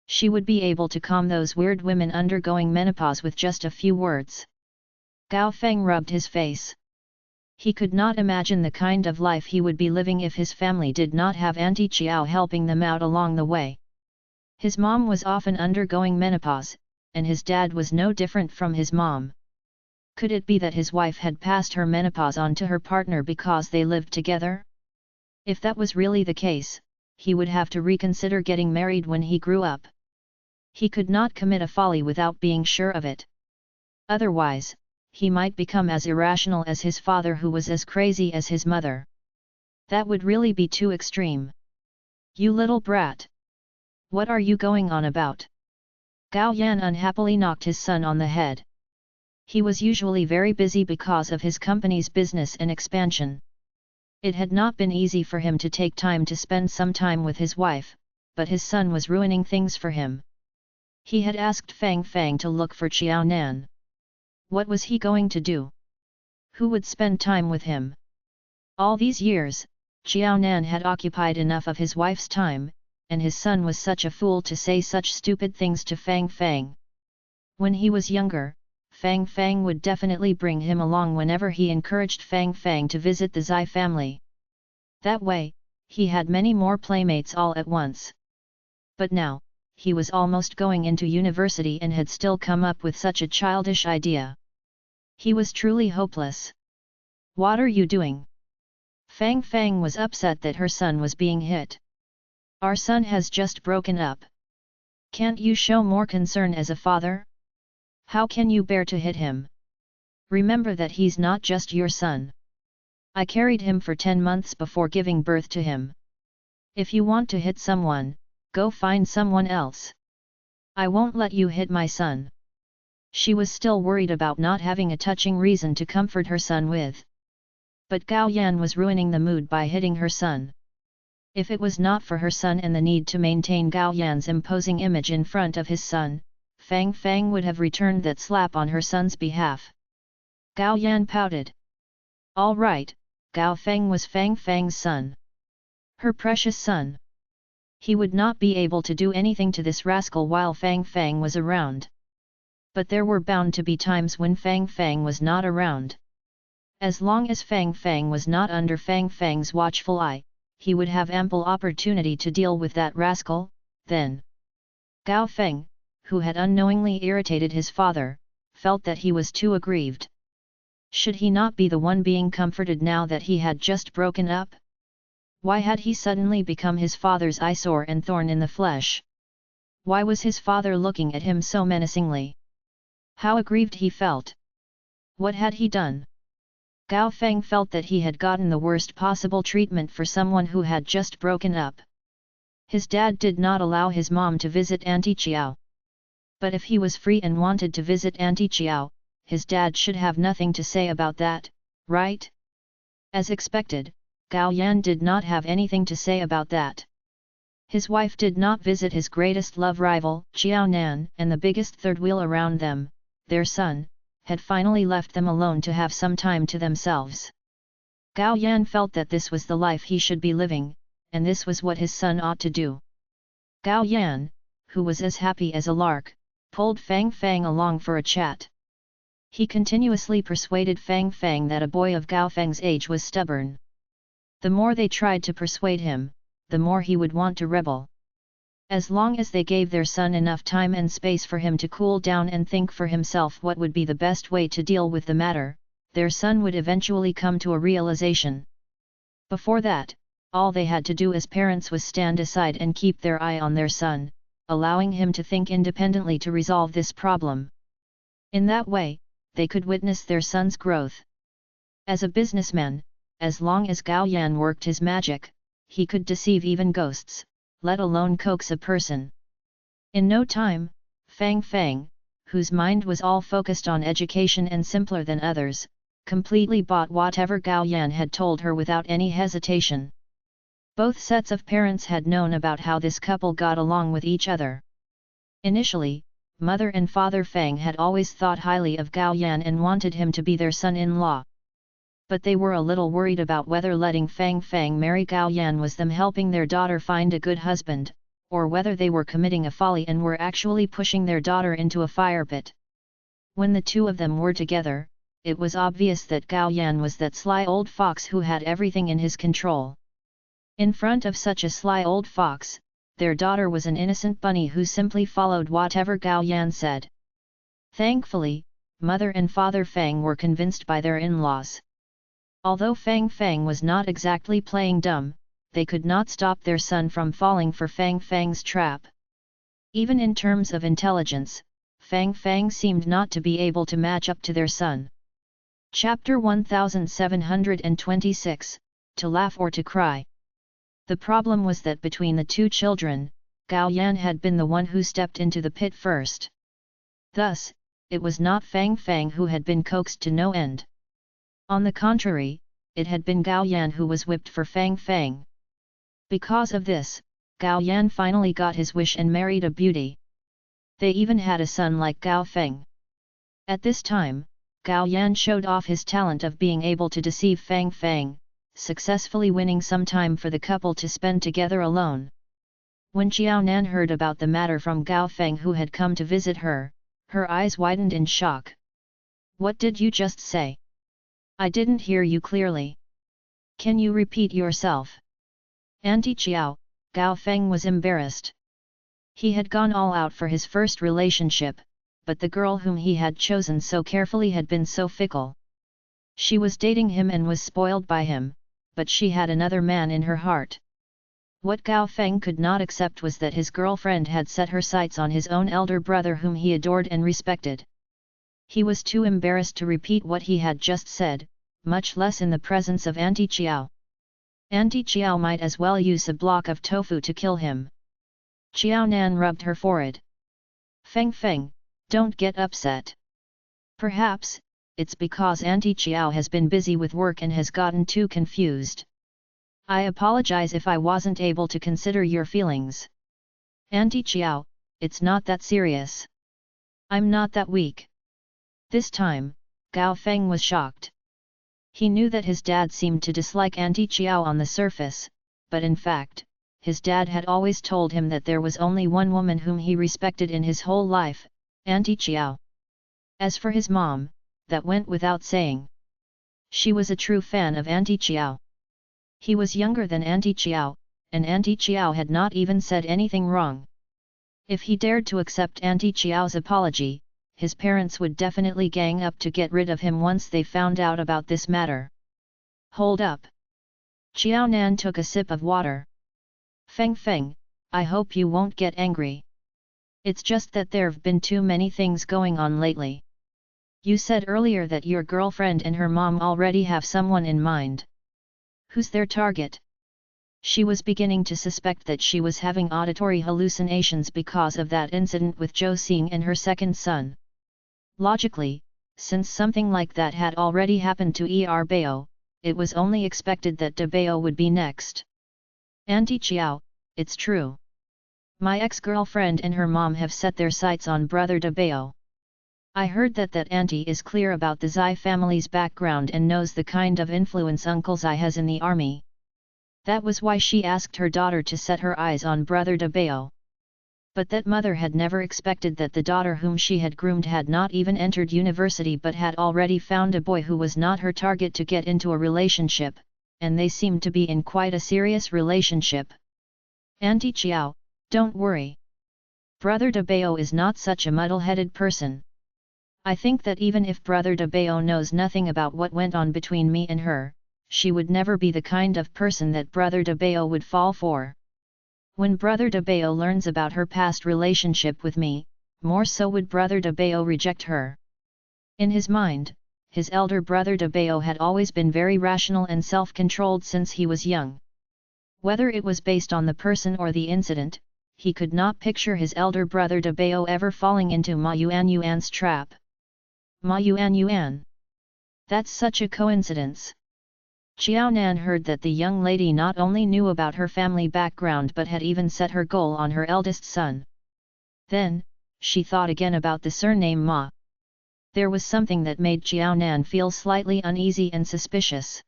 She would be able to calm those weird women undergoing menopause with just a few words. Gao Feng rubbed his face. He could not imagine the kind of life he would be living if his family did not have Auntie Chiao helping them out along the way. His mom was often undergoing menopause, and his dad was no different from his mom. Could it be that his wife had passed her menopause on to her partner because they lived together? If that was really the case, he would have to reconsider getting married when he grew up. He could not commit a folly without being sure of it. Otherwise, he might become as irrational as his father, who was as crazy as his mother. That would really be too extreme. "You little brat! What are you going on about?" Gao Yan unhappily knocked his son on the head. He was usually very busy because of his company's business and expansion. It had not been easy for him to take time to spend some time with his wife, but his son was ruining things for him. He had asked Fang Fang to look for Qiao Nan. What was he going to do? Who would spend time with him? All these years, Qiao Nan had occupied enough of his wife's time, and his son was such a fool to say such stupid things to Fang Fang. When he was younger, Fang Fang would definitely bring him along whenever he encouraged Fang Fang to visit the Zai family. That way, he had many more playmates all at once. But now, he was almost going into university and had still come up with such a childish idea. He was truly hopeless. What are you doing? Fang Fang was upset that her son was being hit. Our son has just broken up. Can't you show more concern as a father? How can you bear to hit him? Remember that he's not just your son. I carried him for 10 months before giving birth to him. If you want to hit someone, go find someone else. I won't let you hit my son. She was still worried about not having a touching reason to comfort her son with. But Gao Yan was ruining the mood by hitting her son. If it was not for her son and the need to maintain Gao Yan's imposing image in front of his son, Fang Fang would have returned that slap on her son's behalf. Gao Yan pouted. All right, Gao Feng was Fang Fang's son. Her precious son. He would not be able to do anything to this rascal while Fang Fang was around. But there were bound to be times when Fang Fang was not around. As long as Fang Fang was not under Fang Fang's watchful eye, he would have ample opportunity to deal with that rascal. Then Gao Feng, who had unknowingly irritated his father, felt that he was too aggrieved. Should he not be the one being comforted now that he had just broken up? Why had he suddenly become his father's eyesore and thorn in the flesh? Why was his father looking at him so menacingly? How aggrieved he felt! What had he done? Gao Feng felt that he had gotten the worst possible treatment for someone who had just broken up. His dad did not allow his mom to visit Auntie Qiao. But if he was free and wanted to visit Auntie Qiao, his dad should have nothing to say about that, right? As expected, Gao Yan did not have anything to say about that. His wife did not visit his greatest love rival, Qiao Nan, and the biggest third wheel around them, their son, had finally left them alone to have some time to themselves. Gao Yan felt that this was the life he should be living, and this was what his son ought to do. Gao Yan, who was as happy as a lark, pulled Fang Fang along for a chat. He continuously persuaded Fang Fang that a boy of Gao Feng's age was stubborn. The more they tried to persuade him, the more he would want to rebel. As long as they gave their son enough time and space for him to cool down and think for himself what would be the best way to deal with the matter, their son would eventually come to a realization. Before that, all they had to do as parents was stand aside and keep their eye on their son, allowing him to think independently to resolve this problem. In that way, they could witness their son's growth. As a businessman, as long as Gao Yan worked his magic, he could deceive even ghosts, let alone coax a person. In no time, Fang Fang, whose mind was all focused on education and simpler than others, completely bought whatever Gao Yan had told her without any hesitation. Both sets of parents had known about how this couple got along with each other. Initially, Mother and Father Fang had always thought highly of Gao Yan and wanted him to be their son-in-law. But they were a little worried about whether letting Fang Fang marry Gao Yan was them helping their daughter find a good husband, or whether they were committing a folly and were actually pushing their daughter into a fire pit. When the two of them were together, it was obvious that Gao Yan was that sly old fox who had everything in his control. In front of such a sly old fox, their daughter was an innocent bunny who simply followed whatever Gao Yan said. Thankfully, Mother and Father Fang were convinced by their in-laws. Although Fang Fang was not exactly playing dumb, they could not stop their son from falling for Fang Fang's trap. Even in terms of intelligence, Fang Fang seemed not to be able to match up to their son. Chapter 1726, To Laugh or to Cry. The problem was that between the two children, Gao Yan had been the one who stepped into the pit first. Thus, it was not Fang Fang who had been coaxed to no end. On the contrary, it had been Gao Yan who was whipped for Fang Fang. Because of this, Gao Yan finally got his wish and married a beauty. They even had a son like Gao Feng. At this time, Gao Yan showed off his talent of being able to deceive Fang Fang, successfully winning some time for the couple to spend together alone. When Xiao Nan heard about the matter from Gao Feng who had come to visit her, her eyes widened in shock. "What did you just say? I didn't hear you clearly. Can you repeat yourself?" "Auntie Xiao," Gao Feng was embarrassed. He had gone all out for his first relationship, but the girl whom he had chosen so carefully had been so fickle. She was dating him and was spoiled by him, but she had another man in her heart. What Gao Feng could not accept was that his girlfriend had set her sights on his own elder brother whom he adored and respected. He was too embarrassed to repeat what he had just said, much less in the presence of Auntie Qiao. Auntie Qiao might as well use a block of tofu to kill him. Qiao Nan rubbed her forehead. "Feng Feng, don't get upset. Perhaps, it's because Auntie Qiao has been busy with work and has gotten too confused. I apologize if I wasn't able to consider your feelings. Auntie Qiao, it's not that serious. I'm not that weak." This time, Gao Feng was shocked. He knew that his dad seemed to dislike Auntie Qiao on the surface, but in fact, his dad had always told him that there was only one woman whom he respected in his whole life, Auntie Qiao. As for his mom, that went without saying. She was a true fan of Auntie Qiao. He was younger than Auntie Qiao, and Auntie Qiao had not even said anything wrong. If he dared to accept Auntie Qiao's apology, his parents would definitely gang up to get rid of him once they found out about this matter. "Hold up." Xiao Nan took a sip of water. "Feng Feng, I hope you won't get angry. It's just that there've been too many things going on lately. You said earlier that your girlfriend and her mom already have someone in mind. Who's their target?" She was beginning to suspect that she was having auditory hallucinations because of that incident with Zhou Xing and her second son. Logically, since something like that had already happened to Er Bao, it was only expected that De Bao would be next. "Auntie Qiao, it's true. My ex-girlfriend and her mom have set their sights on brother De Bao. I heard that auntie is clear about the Zai family's background and knows the kind of influence Uncle Zai has in the army. That was why she asked her daughter to set her eyes on brother De Bao. But that mother had never expected that the daughter whom she had groomed had not even entered university but had already found a boy who was not her target to get into a relationship, and they seemed to be in quite a serious relationship. Auntie Qiao, don't worry. Brother De Bao is not such a muddle-headed person. I think that even if brother De Bao knows nothing about what went on between me and her, she would never be the kind of person that brother De Bao would fall for. When brother De Bao learns about her past relationship with me, more so would brother De Bao reject her." In his mind, his elder brother De Bao had always been very rational and self-controlled since he was young. Whether it was based on the person or the incident, he could not picture his elder brother De Bao ever falling into Ma Yuan's trap. Ma Yuan. That's such a coincidence. Xiao Nan heard that the young lady not only knew about her family background but had even set her goal on her eldest son. Then, she thought again about the surname Ma. There was something that made Xiao Nan feel slightly uneasy and suspicious.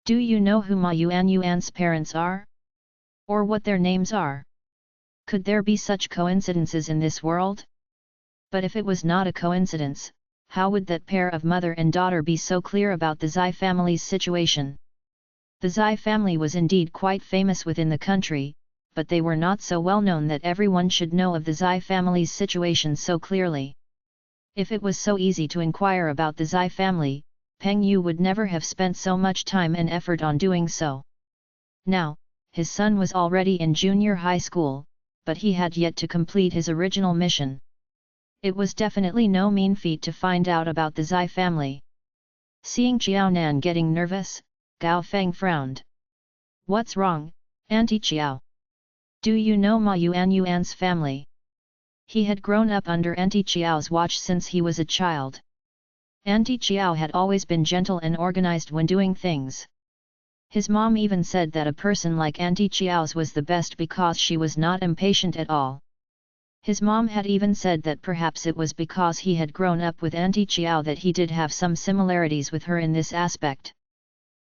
"Do you know who Ma Yuan's parents are? Or what their names are? Could there be such coincidences in this world? But if it was not a coincidence, how would that pair of mother and daughter be so clear about the Zai family's situation?" The Zai family was indeed quite famous within the country, but they were not so well known that everyone should know of the Zai family's situation so clearly. If it was so easy to inquire about the Zai family, Peng Yu would never have spent so much time and effort on doing so. Now, his son was already in junior high school, but he had yet to complete his original mission. It was definitely no mean feat to find out about the Zai family. Seeing Xiao Nan getting nervous, Gao Feng frowned. "What's wrong, Auntie Qiao? Do you know Ma Yuan's family?" He had grown up under Auntie Chiao's watch since he was a child. Auntie Chiao had always been gentle and organized when doing things. His mom even said that a person like Auntie Chiao's was the best because she was not impatient at all. His mom had even said that perhaps it was because he had grown up with Auntie Chiao that he did have some similarities with her in this aspect.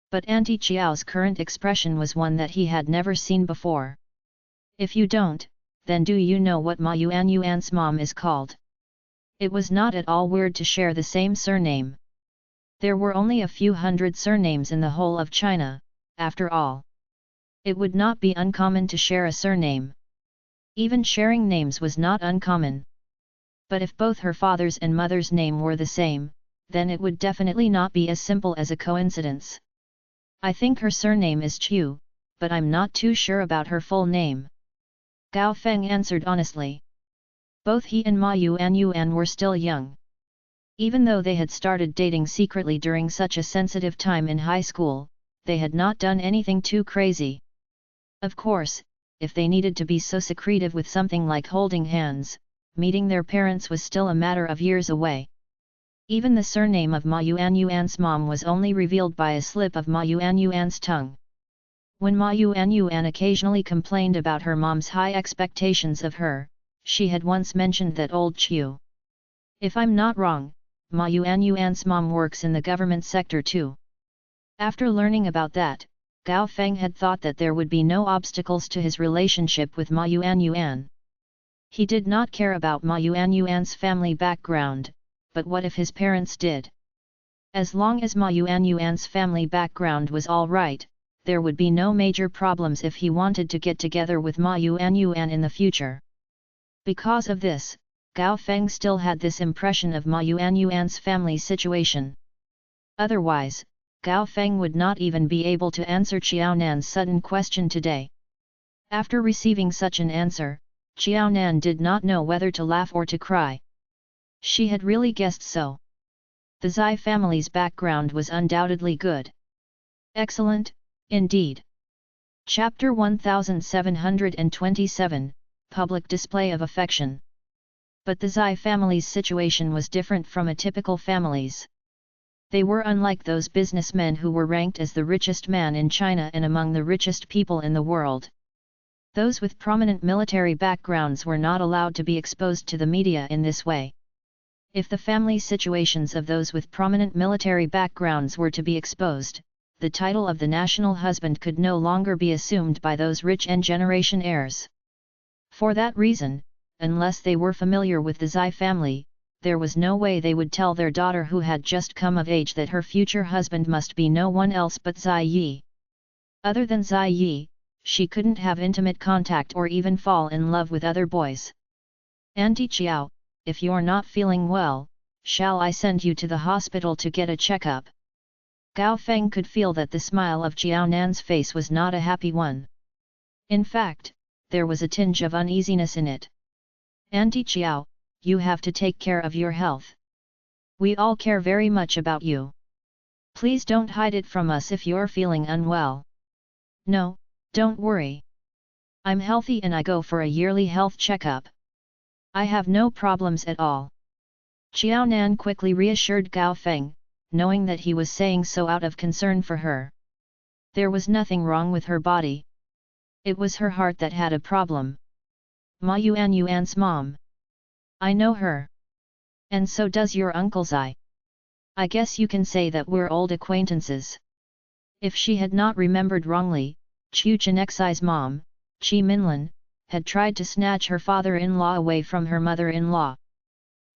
But Auntie Chiao's current expression was one that he had never seen before. If you don't, then do you know what Ma Yuan's mom is called? It was not at all weird to share the same surname. There were only a few hundred surnames in the whole of China, after all. It would not be uncommon to share a surname. Even sharing names was not uncommon. But if both her father's and mother's name were the same, then it would definitely not be as simple as a coincidence. I think her surname is Chu, but I'm not too sure about her full name. Gao Feng answered honestly. Both he and Ma Yuan were still young. Even though they had started dating secretly during such a sensitive time in high school, they had not done anything too crazy. Of course, if they needed to be so secretive with something like holding hands, meeting their parents was still a matter of years away. Even the surname of Ma Yuan's mom was only revealed by a slip of Ma Yuan's tongue. When Ma Yuan occasionally complained about her mom's high expectations of her, she had once mentioned that old Chu. If I'm not wrong, Ma Yuan's mom works in the government sector too. After learning about that, Gao Feng had thought that there would be no obstacles to his relationship with Ma Yuan. He did not care about Ma Yuan's family background, but what if his parents did? As long as Ma Yuan's family background was all right, there would be no major problems if he wanted to get together with Ma Yuan in the future. Because of this, Gao Feng still had this impression of Ma Yuan's family situation. Otherwise, Gao Feng would not even be able to answer Qiaonan's sudden question today. After receiving such an answer, Qiaonan did not know whether to laugh or to cry. She had really guessed so. The Zai family's background was undoubtedly good. Excellent, indeed. Chapter 1727, Public Display of Affection. But the Zai family's situation was different from a typical family's. They were unlike those businessmen who were ranked as the richest man in China and among the richest people in the world. Those with prominent military backgrounds were not allowed to be exposed to the media in this way. If the family situations of those with prominent military backgrounds were to be exposed, the title of the national husband could no longer be assumed by those rich and generation heirs. For that reason, unless they were familiar with the Zai family, there was no way they would tell their daughter who had just come of age that her future husband must be no one else but Zai Yi. Other than Zai Yi, she couldn't have intimate contact or even fall in love with other boys. Auntie Chiao, if you're not feeling well, shall I send you to the hospital to get a checkup? Gao Feng could feel that the smile of Qiaonan's face was not a happy one. In fact, there was a tinge of uneasiness in it. Auntie Chiao, you have to take care of your health. We all care very much about you. Please don't hide it from us if you're feeling unwell. No, don't worry. I'm healthy and I go for a yearly health checkup. I have no problems at all. Qiaonan quickly reassured Gao Feng, knowing that he was saying so out of concern for her. There was nothing wrong with her body. It was her heart that had a problem. Ma Yuan's mom. I know her. And so does your Uncle Zai. I guess you can say that we're old acquaintances. If she had not remembered wrongly, Chu Chenxi's mom, Qi Minlin, had tried to snatch her father-in-law away from her mother-in-law.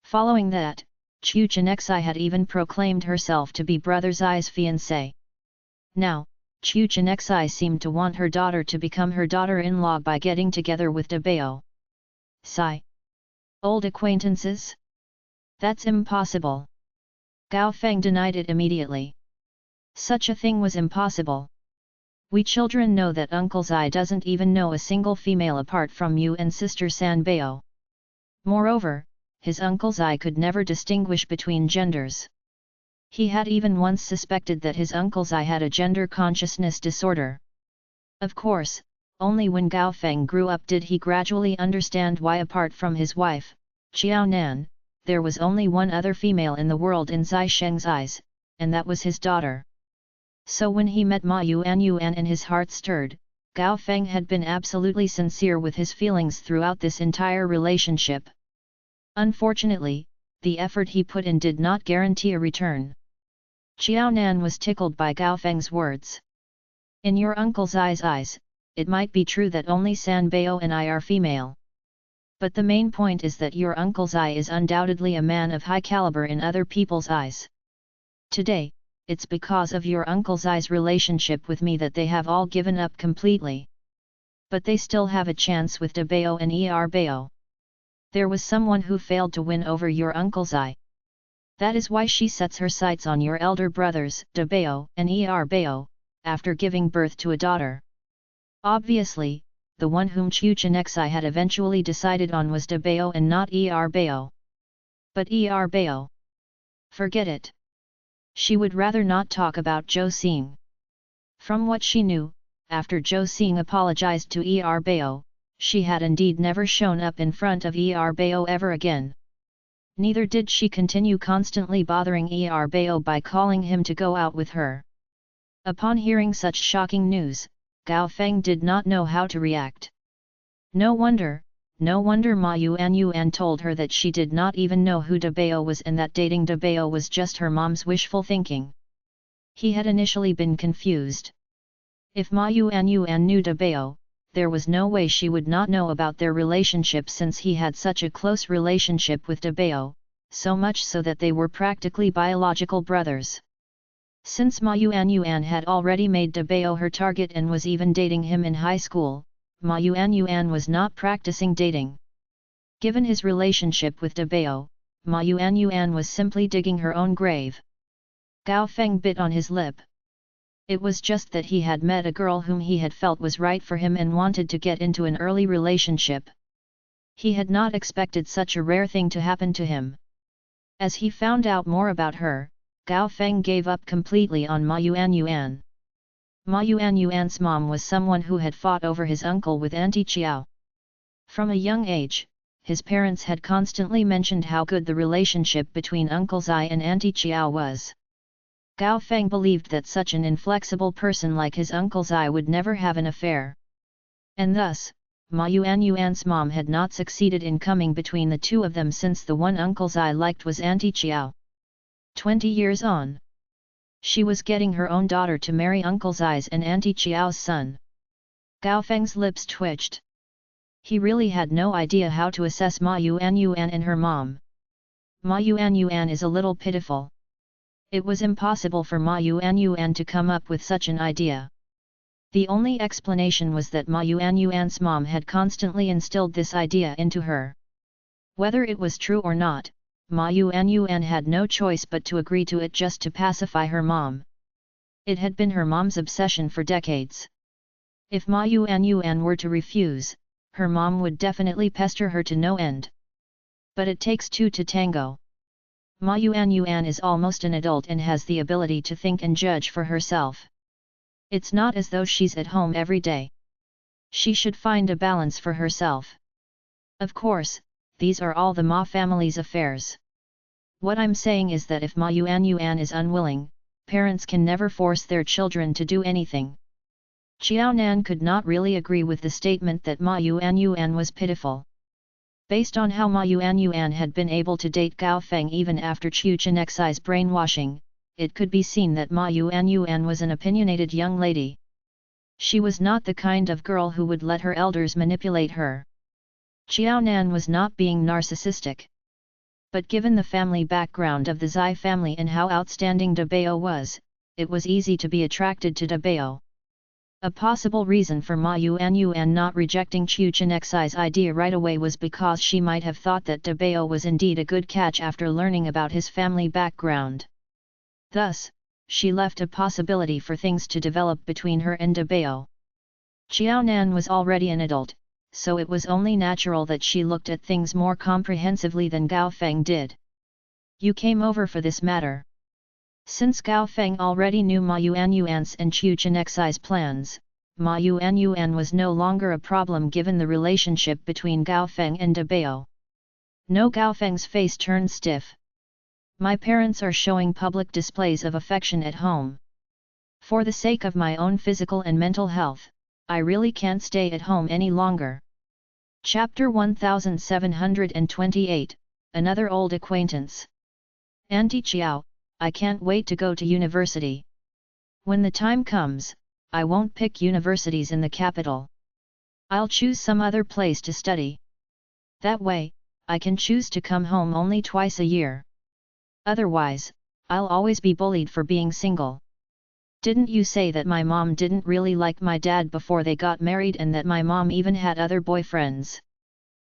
Following that, Chu Chenxi had even proclaimed herself to be Brother Zai's fiancée. Now, Chu Chenxi seemed to want her daughter to become her daughter-in-law by getting together with Dabao. Sigh. Old acquaintances? That's impossible. Gao Feng denied it immediately. Such a thing was impossible. We children know that Uncle Zai doesn't even know a single female apart from you and Sister San Bao. Moreover, his Uncle Zai could never distinguish between genders. He had even once suspected that his Uncle Zai had a gender consciousness disorder. Of course, Only when Gao Feng grew up did he gradually understand why, apart from his wife, Qiao Nan, there was only one other female in the world in Zai Sheng's eyes, and that was his daughter. So when he met Ma Yuan and his heart stirred, Gao Feng had been absolutely sincere with his feelings throughout this entire relationship. Unfortunately, the effort he put in did not guarantee a return. Qiao Nan was tickled by Gao Feng's words. In your Uncle Zai's eyes, it might be true that only San Bao and I are female. But the main point is that your Uncle Zai is undoubtedly a man of high caliber in other people's eyes. Today, it's because of your Uncle Zai's relationship with me that they have all given up completely. But they still have a chance with De Bao and Er Bao. There was someone who failed to win over your Uncle Zai. That is why she sets her sights on your elder brothers, De Bao and Er Bao, after giving birth to a daughter. Obviously, the one whom Chu Chenexai had eventually decided on was De Bao and not Er Bao. But Er Bao? Forget it. She would rather not talk about Zhou Xing. From what she knew, after Zhou Xing apologized to Er Bao, she had indeed never shown up in front of Er Bao ever again. Neither did she continue constantly bothering Er Bao by calling him to go out with her. Upon hearing such shocking news, Gao Feng did not know how to react. No wonder Ma Yuan told her that she did not even know who De Bao was and that dating De Bao was just her mom's wishful thinking. He had initially been confused. If Ma Yuan knew De Bao, there was no way she would not know about their relationship since he had such a close relationship with De Bao, so much so that they were practically biological brothers. Since Ma Yuan had already made De Bao her target and was even dating him in high school, Ma Yuan was not practicing dating. Given his relationship with De Bao, Ma Yuan was simply digging her own grave. Gao Feng bit on his lip. It was just that he had met a girl whom he had felt was right for him and wanted to get into an early relationship. He had not expected such a rare thing to happen to him. As he found out more about her, Gao Feng gave up completely on Ma Yuan. Ma Yuan's mom was someone who had fought over his uncle with Auntie Qiao. From a young age, his parents had constantly mentioned how good the relationship between Uncle Zai and Auntie Qiao was. Gao Feng believed that such an inflexible person like his Uncle Zai would never have an affair. And thus, Ma Yuan's mom had not succeeded in coming between the two of them since the one Uncle Zai liked was Auntie Qiao. 20 years on. She was getting her own daughter to marry Uncle Zai's and Auntie Qiao's son. Gao Feng's lips twitched. He really had no idea how to assess Ma Yuan and her mom. Ma Yuan is a little pitiful. It was impossible for Ma Yuan to come up with such an idea. The only explanation was that Ma Yuan's mom had constantly instilled this idea into her. Whether it was true or not, Ma Yuan had no choice but to agree to it just to pacify her mom. It had been her mom's obsession for decades. If Ma Yuan were to refuse, her mom would definitely pester her to no end. But it takes two to tango. Ma Yuan is almost an adult and has the ability to think and judge for herself. It's not as though she's at home every day. She should find a balance for herself. Of course, these are all the Ma family's affairs. What I'm saying is that if Ma Yuan is unwilling, parents can never force their children to do anything. Qiao Nan could not really agree with the statement that Ma Yuan was pitiful. Based on how Ma Yuan had been able to date Gao Feng even after Chu Chenexai's brainwashing, it could be seen that Ma Yuan was an opinionated young lady. She was not the kind of girl who would let her elders manipulate her. Qiao Nan was not being narcissistic. But given the family background of the Zai family and how outstanding De Bao was, it was easy to be attracted to De Bao. A possible reason for Ma Yuan not rejecting Chu Chenexai's idea right away was because she might have thought that De Bao was indeed a good catch after learning about his family background. Thus, she left a possibility for things to develop between her and De Bao. Qiao Nan was already an adult, so it was only natural that she looked at things more comprehensively than Gao Feng did. You came over for this matter. Since Gao Feng already knew Ma Yuan's and Chu Chenexai's plans, Ma Yuan was no longer a problem given the relationship between Gao Feng and Debao. No, Gao Feng's face turned stiff. My parents are showing public displays of affection at home. For the sake of my own physical and mental health, I really can't stay at home any longer. Chapter 1728, Another Old Acquaintance. Auntie Chiao, I can't wait to go to university. When the time comes, I won't pick universities in the capital. I'll choose some other place to study. That way, I can choose to come home only twice a year. Otherwise, I'll always be bullied for being single. Didn't you say that my mom didn't really like my dad before they got married and that my mom even had other boyfriends?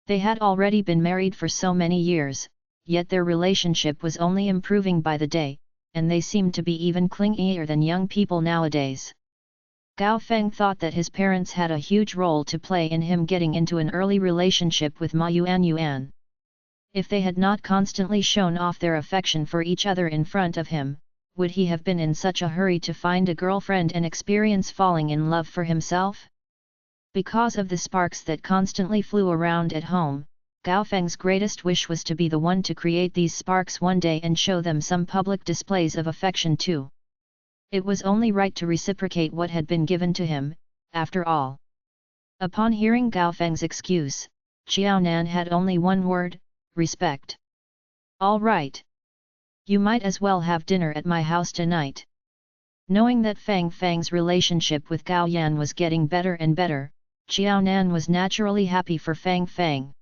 They had already been married for so many years, yet their relationship was only improving by the day, and they seemed to be even clingier than young people nowadays. Gao Feng thought that his parents had a huge role to play in him getting into an early relationship with Ma Yuan. If they had not constantly shown off their affection for each other in front of him, would he have been in such a hurry to find a girlfriend and experience falling in love for himself? Because of the sparks that constantly flew around at home, Gao Feng's greatest wish was to be the one to create these sparks one day and show them some public displays of affection too. It was only right to reciprocate what had been given to him, after all. Upon hearing Gao Feng's excuse, Xiaonan had only one word: respect. All right. You might as well have dinner at my house tonight. Knowing that Fang Fang's relationship with Gao Yan was getting better and better, Xiaonan was naturally happy for Fang Fang.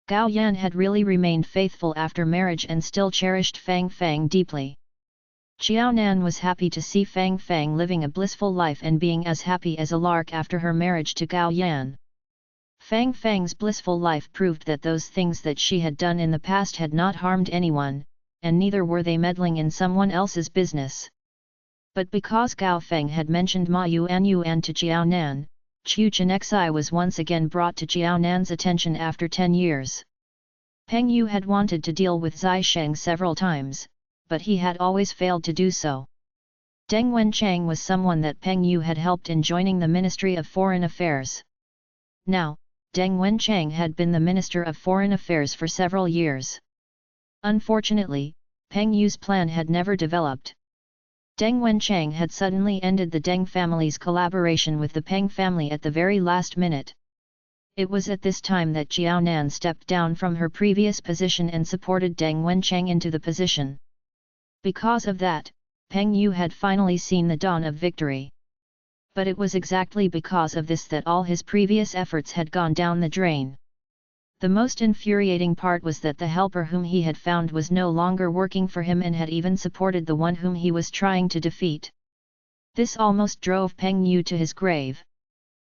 Gao Yan had really remained faithful after marriage and still cherished Fang Fang deeply. Xiaonan was happy to see Fang Fang living a blissful life and being as happy as a lark after her marriage to Gao Yan. Fang Fang's blissful life proved that those things that she had done in the past had not harmed anyone, and neither were they meddling in someone else's business. But because Gao Feng had mentioned Ma Yuan to Xiaonan, Chu Chenxi was once again brought to Xiaonan's attention after 10 years. Peng Yu had wanted to deal with Zai Sheng several times, but he had always failed to do so. Deng Wenchang was someone that Peng Yu had helped in joining the Ministry of Foreign Affairs. Now, Deng Wenchang had been the Minister of Foreign Affairs for several years. Unfortunately, Peng Yu's plan had never developed. Deng Wenchang had suddenly ended the Deng family's collaboration with the Peng family at the very last minute. It was at this time that Xiaonan stepped down from her previous position and supported Deng Wenchang into the position. Because of that, Peng Yu had finally seen the dawn of victory. But it was exactly because of this that all his previous efforts had gone down the drain. The most infuriating part was that the helper whom he had found was no longer working for him and had even supported the one whom he was trying to defeat. This almost drove Peng Yu to his grave.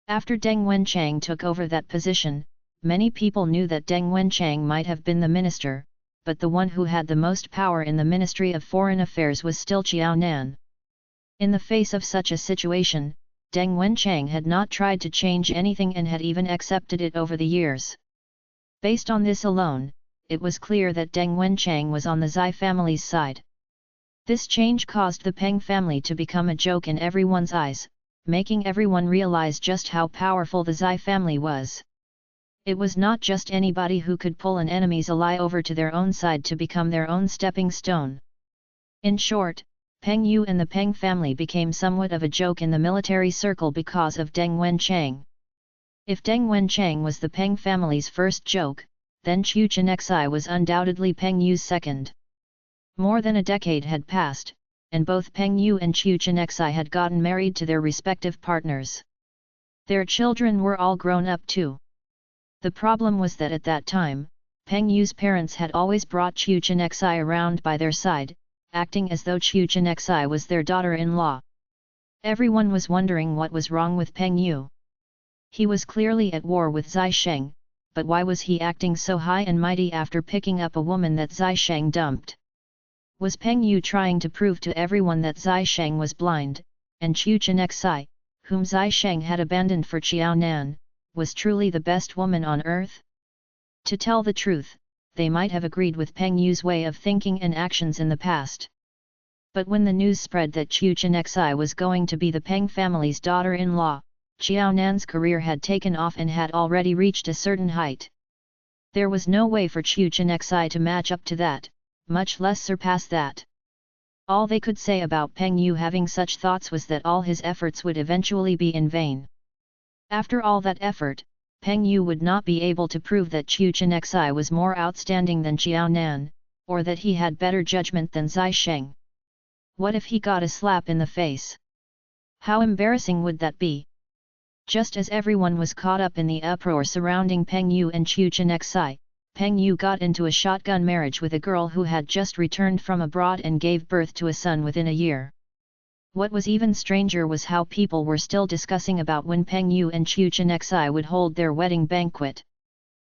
After Deng Wenchang took over that position, many people knew that Deng Wenchang might have been the minister, but the one who had the most power in the Ministry of Foreign Affairs was still Xiaonan. In the face of such a situation, Deng Wenchang had not tried to change anything and had even accepted it over the years. Based on this alone, it was clear that Deng Wenchang was on the Zai family's side. This change caused the Peng family to become a joke in everyone's eyes, making everyone realize just how powerful the Zai family was. It was not just anybody who could pull an enemy's ally over to their own side to become their own stepping stone. In short, Peng Yu and the Peng family became somewhat of a joke in the military circle because of Deng Wenchang. If Deng Wenchang was the Peng family's first joke, then Chu Chenxi was undoubtedly Peng Yu's second. More than a decade had passed, and both Peng Yu and Chu Chenxi had gotten married to their respective partners. Their children were all grown up too. The problem was that at that time, Peng Yu's parents had always brought Chu Chenxi around by their side, acting as though Chu Chenxi was their daughter-in-law. Everyone was wondering what was wrong with Peng Yu. He was clearly at war with Zai Sheng, but why was he acting so high and mighty after picking up a woman that Zai Sheng dumped? Was Peng Yu trying to prove to everyone that Zai Sheng was blind, and Chu Chenxi, whom Zai Sheng had abandoned for Xiaonan, was truly the best woman on earth? To tell the truth, they might have agreed with Peng Yu's way of thinking and actions in the past. But when the news spread that Chu Chenxi was going to be the Peng family's daughter-in-law, Xiaonan's career had taken off and had already reached a certain height. There was no way for Chu Chenxi to match up to that, much less surpass that. All they could say about Peng Yu having such thoughts was that all his efforts would eventually be in vain. After all that effort, Peng Yu would not be able to prove that Chu Chenxi was more outstanding than Xiaonan, or that he had better judgment than Zai Sheng. What if he got a slap in the face? How embarrassing would that be? Just as everyone was caught up in the uproar surrounding Peng Yu and Chu Chenxi, Peng Yu got into a shotgun marriage with a girl who had just returned from abroad and gave birth to a son within a year. What was even stranger was how people were still discussing about when Peng Yu and Chu Chenxi would hold their wedding banquet.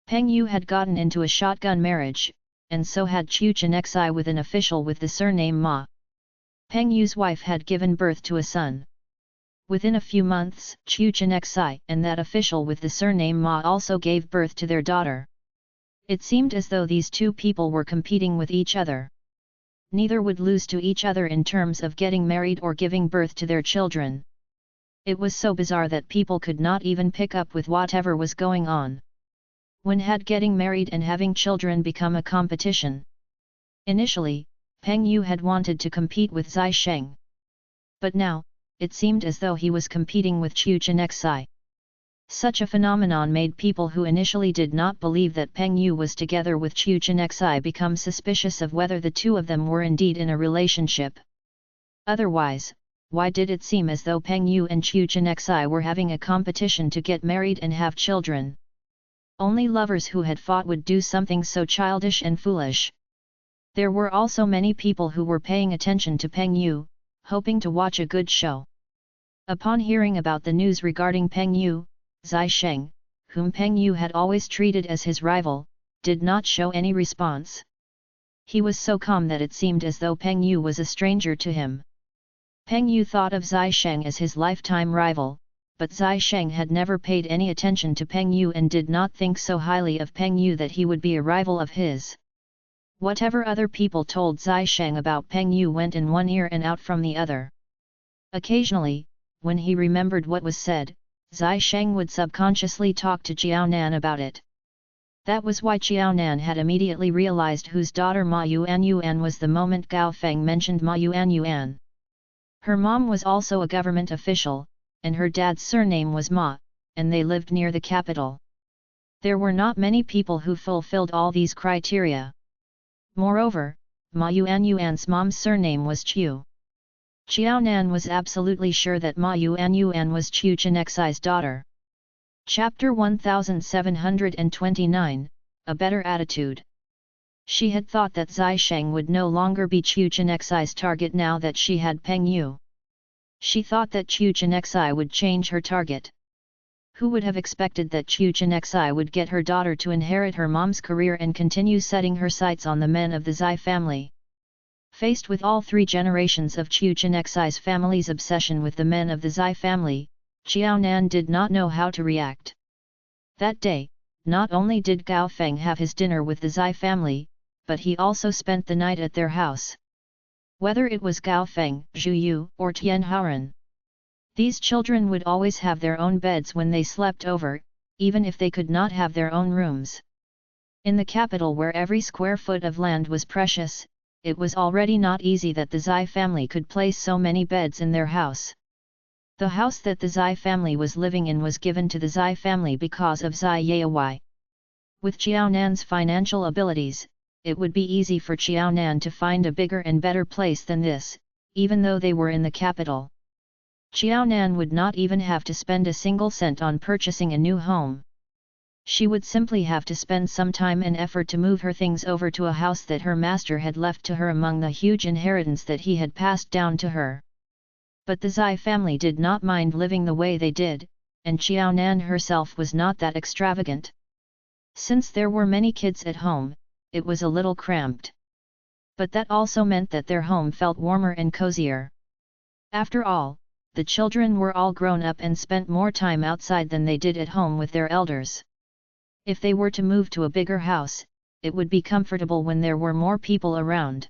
Peng Yu had gotten into a shotgun marriage, and so had Chu Chenxi with an official with the surname Ma. Peng Yu's wife had given birth to a son. Within a few months, Chu Chenxi and that official with the surname Ma also gave birth to their daughter. It seemed as though these two people were competing with each other. Neither would lose to each other in terms of getting married or giving birth to their children. It was so bizarre that people could not even pick up with whatever was going on. When had getting married and having children become a competition? Initially, Peng Yu had wanted to compete with Zai Sheng. But now, it seemed as though he was competing with Chu Chenxi. Such a phenomenon made people who initially did not believe that Peng Yu was together with Chu Chenxi become suspicious of whether the two of them were indeed in a relationship. Otherwise, why did it seem as though Peng Yu and Chu Chenxi were having a competition to get married and have children? Only lovers who had fought would do something so childish and foolish. There were also many people who were paying attention to Peng Yu, hoping to watch a good show. Upon hearing about the news regarding Peng Yu, Zai Sheng, whom Peng Yu had always treated as his rival, did not show any response. He was so calm that it seemed as though Peng Yu was a stranger to him. Peng Yu thought of Zai Sheng as his lifetime rival, but Zai Sheng had never paid any attention to Peng Yu and did not think so highly of Peng Yu that he would be a rival of his. Whatever other people told Zai Sheng about Peng Yu went in one ear and out from the other. Occasionally, when he remembered what was said, Zai Sheng would subconsciously talk to Jiaonan about it. That was why Jiaonan had immediately realized whose daughter Ma Yuan was the moment Gao Feng mentioned Ma Yuan. Her mom was also a government official, and her dad's surname was Ma, and they lived near the capital. There were not many people who fulfilled all these criteria. Moreover, Ma Yuan's mom's surname was Chu. Jiaonan was absolutely sure that Ma Yuan was Chu Chenxi's daughter. Chapter 1729, A Better Attitude. She had thought that Zai Sheng would no longer be Chu Chenxi's target now that she had Peng Yu. She thought that Chu Chenxi would change her target. Who would have expected that Chu Chenxi would get her daughter to inherit her mom's career and continue setting her sights on the men of the Zai family? Faced with all three generations of Chu Chenxi's family's obsession with the men of the Zai family, Jiaonan did not know how to react. That day, not only did Gao Feng have his dinner with the Zai family, but he also spent the night at their house. Whether it was Gao Feng, Zhu Yu, or Tian Haoran, these children would always have their own beds when they slept over, even if they could not have their own rooms. In the capital where every square foot of land was precious, it was already not easy that the Zai family could place so many beds in their house. The house that the Zai family was living in was given to the Zai family because of Zai Yaowai. With Jiaonan's financial abilities, it would be easy for Jiaonan to find a bigger and better place than this, even though they were in the capital. Jiaonan would not even have to spend a single cent on purchasing a new home. She would simply have to spend some time and effort to move her things over to a house that her master had left to her among the huge inheritance that he had passed down to her. But the Zai family did not mind living the way they did, and Jiaonan herself was not that extravagant. Since there were many kids at home, it was a little cramped. But that also meant that their home felt warmer and cozier. After all, the children were all grown up and spent more time outside than they did at home with their elders. If they were to move to a bigger house, it would be comfortable when there were more people around.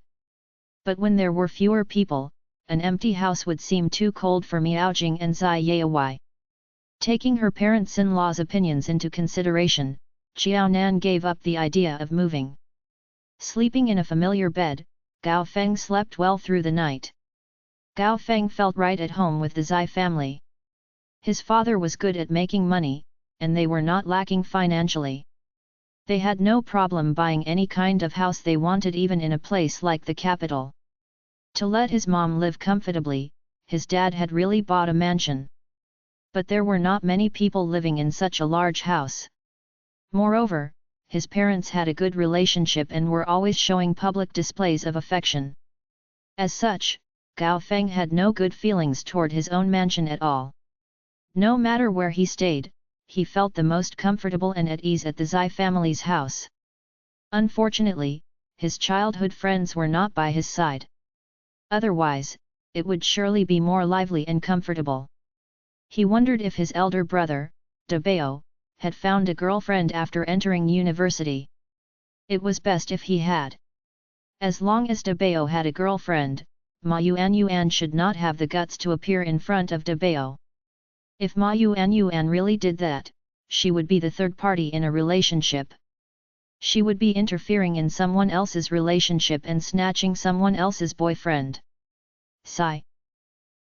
But when there were fewer people, an empty house would seem too cold for Miaojing and Zai Yaowai. Taking her parents-in-law's opinions into consideration, Qiaonan gave up the idea of moving. Sleeping in a familiar bed, Gao Feng slept well through the night. Gao Feng felt right at home with the Zai family. His father was good at making money, and they were not lacking financially. They had no problem buying any kind of house they wanted, even in a place like the capital. To let his mom live comfortably, his dad had really bought a mansion. But there were not many people living in such a large house. Moreover, his parents had a good relationship and were always showing public displays of affection. As such, Gao Feng had no good feelings toward his own mansion at all. No matter where he stayed, he felt the most comfortable and at ease at the Zai family's house. Unfortunately, his childhood friends were not by his side. Otherwise, it would surely be more lively and comfortable. He wondered if his elder brother, Dabao, had found a girlfriend after entering university. It was best if he had. As long as Dabao had a girlfriend, Ma Yuan should not have the guts to appear in front of Dabao. If Ma Yuan really did that, she would be the third party in a relationship. She would be interfering in someone else's relationship and snatching someone else's boyfriend. Sigh.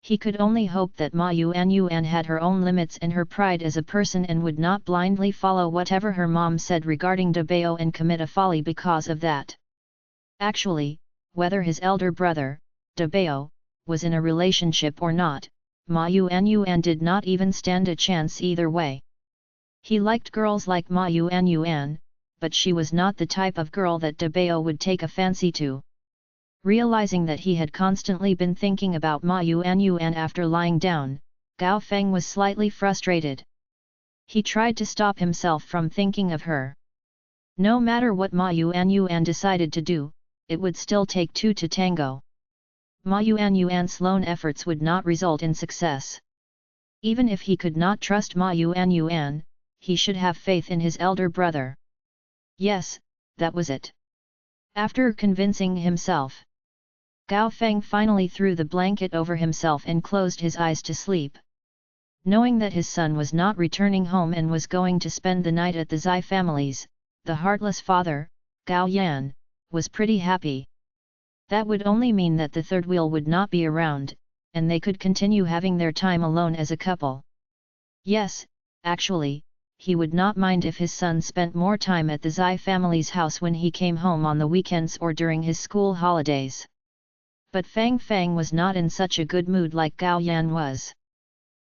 He could only hope that Ma Yuan had her own limits and her pride as a person and would not blindly follow whatever her mom said regarding Dabao and commit a folly because of that. Actually, whether his elder brother, Dabao, was in a relationship or not, Ma Yuan did not even stand a chance either way. He liked girls like Ma Yuan, but she was not the type of girl that Dabao would take a fancy to. Realizing that he had constantly been thinking about Ma Yuan after lying down, Gao Feng was slightly frustrated. He tried to stop himself from thinking of her. No matter what Ma Yuan decided to do, it would still take two to tango. Ma Yuan's lone efforts would not result in success. Even if he could not trust Ma Yuan, he should have faith in his elder brother. Yes, that was it. After convincing himself, Gao Feng finally threw the blanket over himself and closed his eyes to sleep. Knowing that his son was not returning home and was going to spend the night at the Zai family's, the heartless father, Gao Yan, was pretty happy. That would only mean that the third wheel would not be around, and they could continue having their time alone as a couple. Yes, actually, he would not mind if his son spent more time at the Zai family's house when he came home on the weekends or during his school holidays. But Fang was not in such a good mood like Gao Yan was.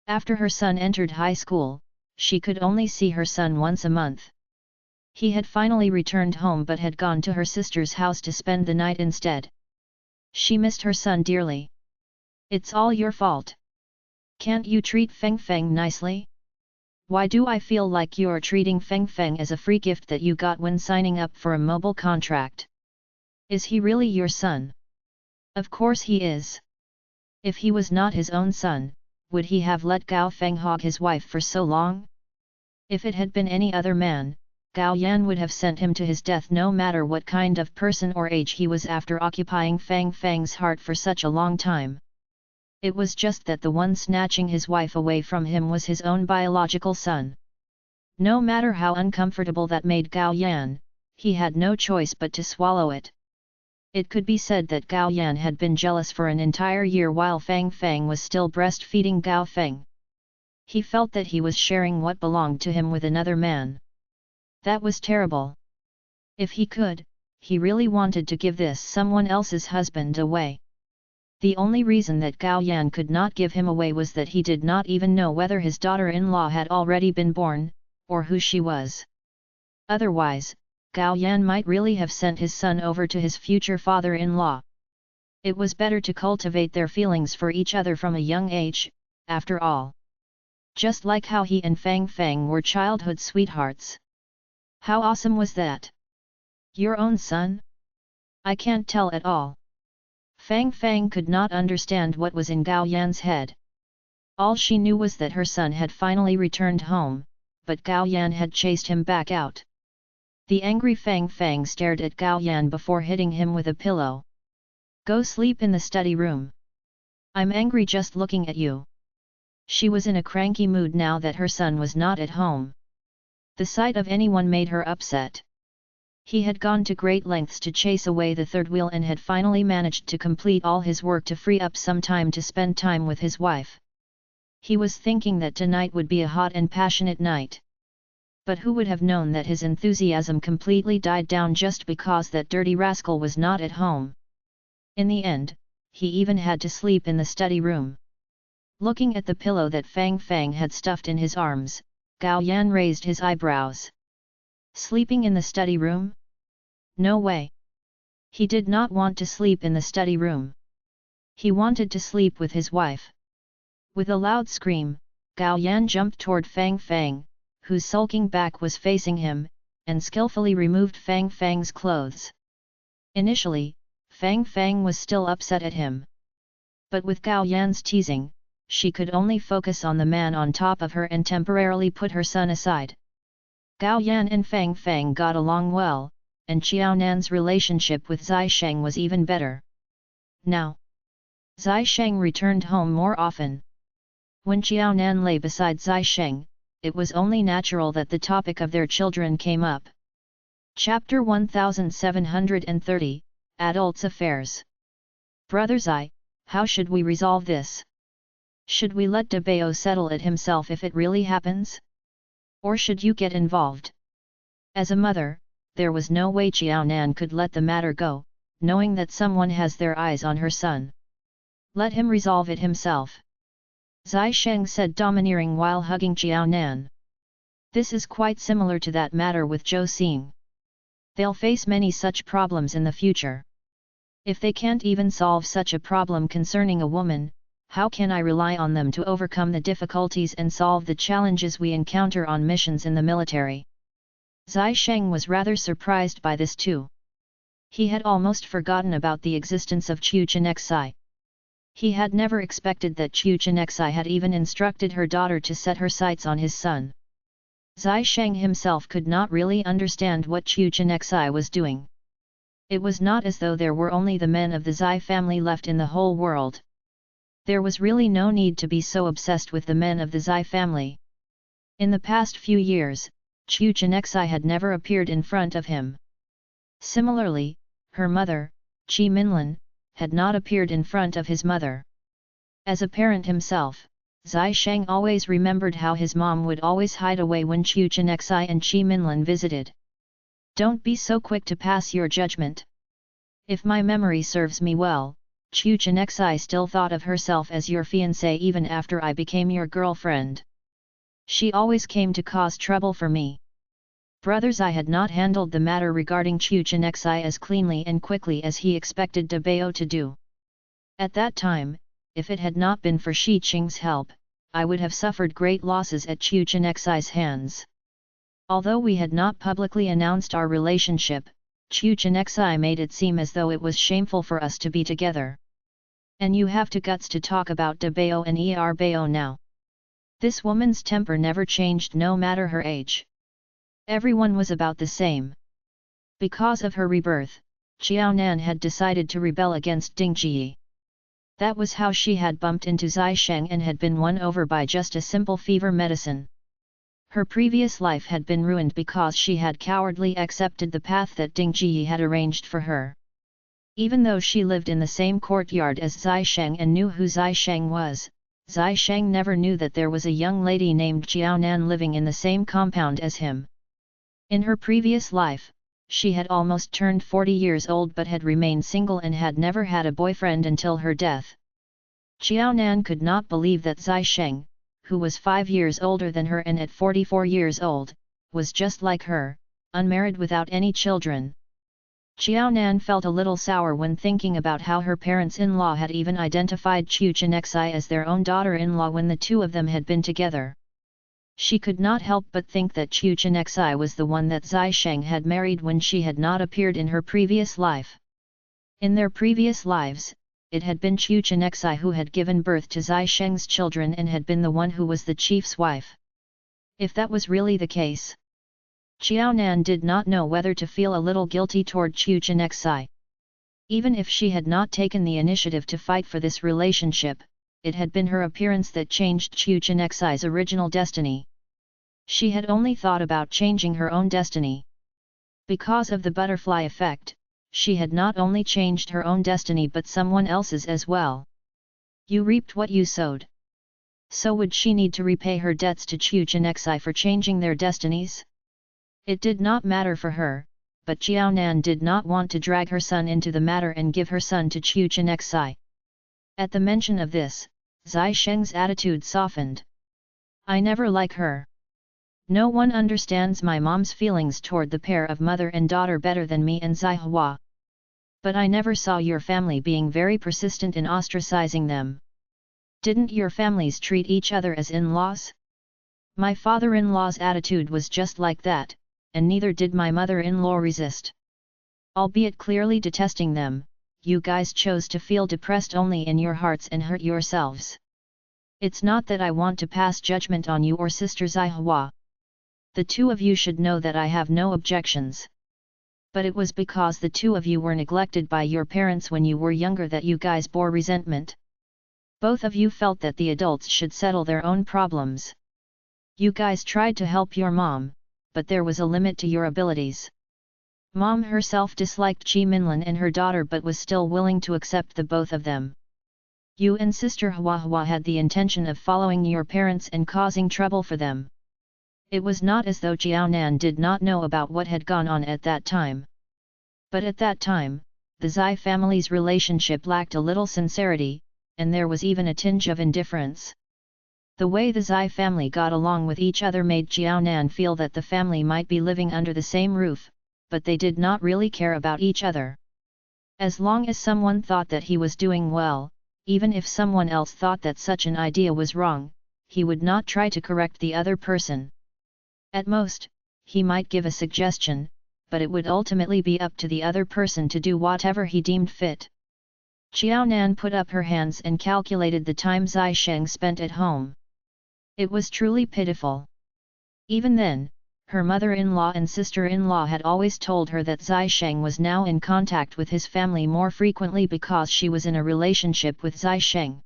After her son entered high school, she could only see her son once a month. He had finally returned home but had gone to her sister's house to spend the night instead. She missed her son dearly. It's all your fault. Can't you treat Feng nicely? Why do I feel like you're treating Feng as a free gift that you got when signing up for a mobile contract? Is he really your son? Of course he is. If he was not his own son, would he have let Gao Feng hog his wife for so long? If it had been any other man, Gao Yan would have sent him to his death no matter what kind of person or age he was after occupying Feng's heart for such a long time. It was just that the one snatching his wife away from him was his own biological son. No matter how uncomfortable that made Gao Yan, he had no choice but to swallow it. It could be said that Gao Yan had been jealous for an entire year while Feng was still breastfeeding Gao Feng. He felt that he was sharing what belonged to him with another man. That was terrible. If he could, he really wanted to give this someone else's husband away. The only reason that Gao Yan could not give him away was that he did not even know whether his daughter-in-law had already been born, or who she was. Otherwise, Gao Yan might really have sent his son over to his future father-in-law. It was better to cultivate their feelings for each other from a young age, after all. Just like how he and Feng were childhood sweethearts. How awesome was that? Your own son? I can't tell at all. Feng could not understand what was in Gao Yan's head. All she knew was that her son had finally returned home, but Gao Yan had chased him back out. The angry Feng stared at Gao Yan before hitting him with a pillow. Go sleep in the study room. I'm angry just looking at you. She was in a cranky mood now that her son was not at home. The sight of anyone made her upset. He had gone to great lengths to chase away the third wheel and had finally managed to complete all his work to free up some time to spend time with his wife. He was thinking that tonight would be a hot and passionate night. But who would have known that his enthusiasm completely died down just because that dirty rascal was not at home? In the end, he even had to sleep in the study room. Looking at the pillow that Fang Fang had stuffed in his arms, Gao Yan raised his eyebrows. Sleeping in the study room? No way. He did not want to sleep in the study room. He wanted to sleep with his wife. With a loud scream, Gao Yan jumped toward Fang Fang, whose sulking back was facing him, and skillfully removed Fang Fang's clothes. Initially, Fang Fang was still upset at him. But with Gao Yan's teasing, she could only focus on the man on top of her and temporarily put her son aside. Gao Yan and Fang Fang got along well, and Xiao Nan's relationship with Zai Sheng was even better. Now, Zai Sheng returned home more often. When Xiao Nan lay beside Zai Sheng, it was only natural that the topic of their children came up. Chapter 1730, Adults' Affairs. Brother Zai, how should we resolve this? Should we let De Bao settle it himself if it really happens? Or should you get involved? As a mother, there was no way Xiao Nan could let the matter go, knowing that someone has their eyes on her son. Let him resolve it himself. Zai Sheng said, domineering while hugging Xiao Nan. This is quite similar to that matter with Zhou Xing. They'll face many such problems in the future. If they can't even solve such a problem concerning a woman, how can I rely on them to overcome the difficulties and solve the challenges we encounter on missions in the military? Zai Sheng was rather surprised by this too. He had almost forgotten about the existence of Chu Chenexai. He had never expected that Chu Chenexai had even instructed her daughter to set her sights on his son. Zai Sheng himself could not really understand what Chu Chenexai was doing. It was not as though there were only the men of the Zai family left in the whole world. There was really no need to be so obsessed with the men of the Zai family. In the past few years, Chu Chenexai had never appeared in front of him. Similarly, her mother, Qi Minlin, had not appeared in front of his mother. As a parent himself, Zai Sheng always remembered how his mom would always hide away when Chu Chenexai and Qi Minlin visited. Don't be so quick to pass your judgment. If my memory serves me well, Chu Chenexai still thought of herself as your fiancée even after I became your girlfriend. She always came to cause trouble for me. Brother Zai had not handled the matter regarding Chu Chenexai as cleanly and quickly as he expected De Bao to do. At that time, if it had not been for Shi Qing's help, I would have suffered great losses at Chu Chenexai's hands. Although we had not publicly announced our relationship, Chu Chenexai made it seem as though it was shameful for us to be together. And you have the guts to talk about De Bao and Er Bao now. This woman's temper never changed no matter her age. Everyone was about the same. Because of her rebirth, Xiao Nan had decided to rebel against Ding Ji. That was how she had bumped into Zai Sheng and had been won over by just a simple fever medicine. Her previous life had been ruined because she had cowardly accepted the path that Ding Ji had arranged for her. Even though she lived in the same courtyard as Zai Sheng and knew who Zai Sheng was, Zai Sheng never knew that there was a young lady named Xiao Nan living in the same compound as him. In her previous life, she had almost turned 40 years old but had remained single and had never had a boyfriend until her death. Xiao Nan could not believe that Zai Sheng, who was 5 years older than her and at 44 years old, was just like her, unmarried without any children. Xiao Nan felt a little sour when thinking about how her parents-in-law had even identified Chu Chenexai as their own daughter-in-law when the two of them had been together. She could not help but think that Chu Chenexai was the one that Zai Sheng had married when she had not appeared in her previous life. In their previous lives, it had been Chu Chenexai who had given birth to Zai Sheng's children and had been the one who was the chief's wife. If that was really the case, Xiao Nan did not know whether to feel a little guilty toward Chu Chenexai. Even if she had not taken the initiative to fight for this relationship, it had been her appearance that changed Chu Chenxi's original destiny. She had only thought about changing her own destiny. Because of the butterfly effect, she had not only changed her own destiny but someone else's as well. You reaped what you sowed. So would she need to repay her debts to Chu Chenxi for changing their destinies? It did not matter for her, but Jiaonan did not want to drag her son into the matter and give her son to Chu Chenxi. At the mention of this, Zai Sheng's attitude softened. I never like her. No one understands my mom's feelings toward the pair of mother and daughter better than me and Zai Hua. But I never saw your family being very persistent in ostracizing them. Didn't your families treat each other as in-laws? My father-in-law's attitude was just like that, and neither did my mother-in-law resist. Albeit clearly detesting them, you guys chose to feel depressed only in your hearts and hurt yourselves. It's not that I want to pass judgment on you or Sister Zai Hua. The two of you should know that I have no objections. But it was because the two of you were neglected by your parents when you were younger that you guys bore resentment. Both of you felt that the adults should settle their own problems. You guys tried to help your mom, but there was a limit to your abilities. Mom herself disliked Qi Minlin and her daughter but was still willing to accept the both of them. You and Sister Hua had the intention of following your parents and causing trouble for them. It was not as though Jiaonan did not know about what had gone on at that time. But at that time, the Zai family's relationship lacked a little sincerity, and there was even a tinge of indifference. The way the Zai family got along with each other made Jiaonan feel that the family might be living under the same roof, but they did not really care about each other. As long as someone thought that he was doing well, even if someone else thought that such an idea was wrong, he would not try to correct the other person. At most, he might give a suggestion, but it would ultimately be up to the other person to do whatever he deemed fit. Jiaonan put up her hands and calculated the time Zai Sheng spent at home. It was truly pitiful. Even then, her mother-in-law and sister-in-law had always told her that Zai Sheng was now in contact with his family more frequently because she was in a relationship with Zai Sheng.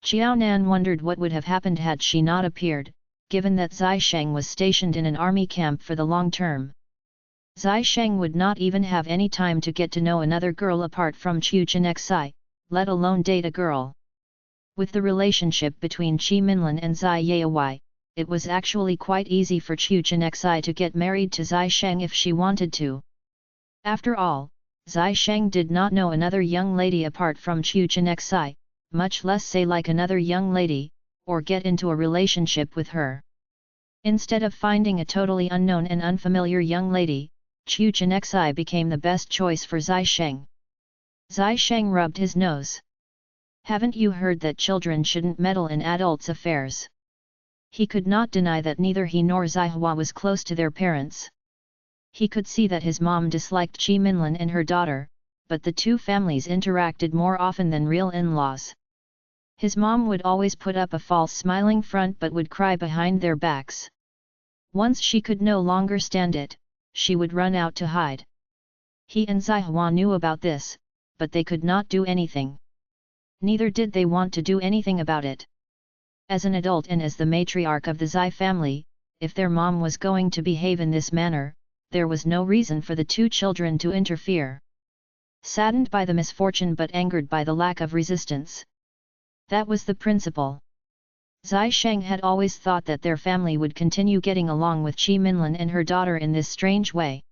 Jiaonan wondered what would have happened had she not appeared, given that Zai Sheng was stationed in an army camp for the long term. Zai Sheng would not even have any time to get to know another girl apart from Chu Chenxi, let alone date a girl. With the relationship between Qi Minlin and Zai Yaowai, it was actually quite easy for Chu Chenxi to get married to Zai Sheng if she wanted to. After all, Zai Sheng did not know another young lady apart from Chu Chenxi, much less say like another young lady, or get into a relationship with her. Instead of finding a totally unknown and unfamiliar young lady, Chu Chenxi became the best choice for Zai Sheng. Zai Sheng rubbed his nose. Haven't you heard that children shouldn't meddle in adults' affairs? He could not deny that neither he nor Zai Hua was close to their parents. He could see that his mom disliked Qi Minlin and her daughter, but the two families interacted more often than real in-laws. His mom would always put up a false smiling front but would cry behind their backs. Once she could no longer stand it, she would run out to hide. He and Zai Hua knew about this, but they could not do anything. Neither did they want to do anything about it. As an adult and as the matriarch of the Zai family, if their mom was going to behave in this manner, there was no reason for the two children to interfere. Saddened by the misfortune but angered by the lack of resistance. That was the principle. Zai Sheng had always thought that their family would continue getting along with Qi Minlin and her daughter in this strange way.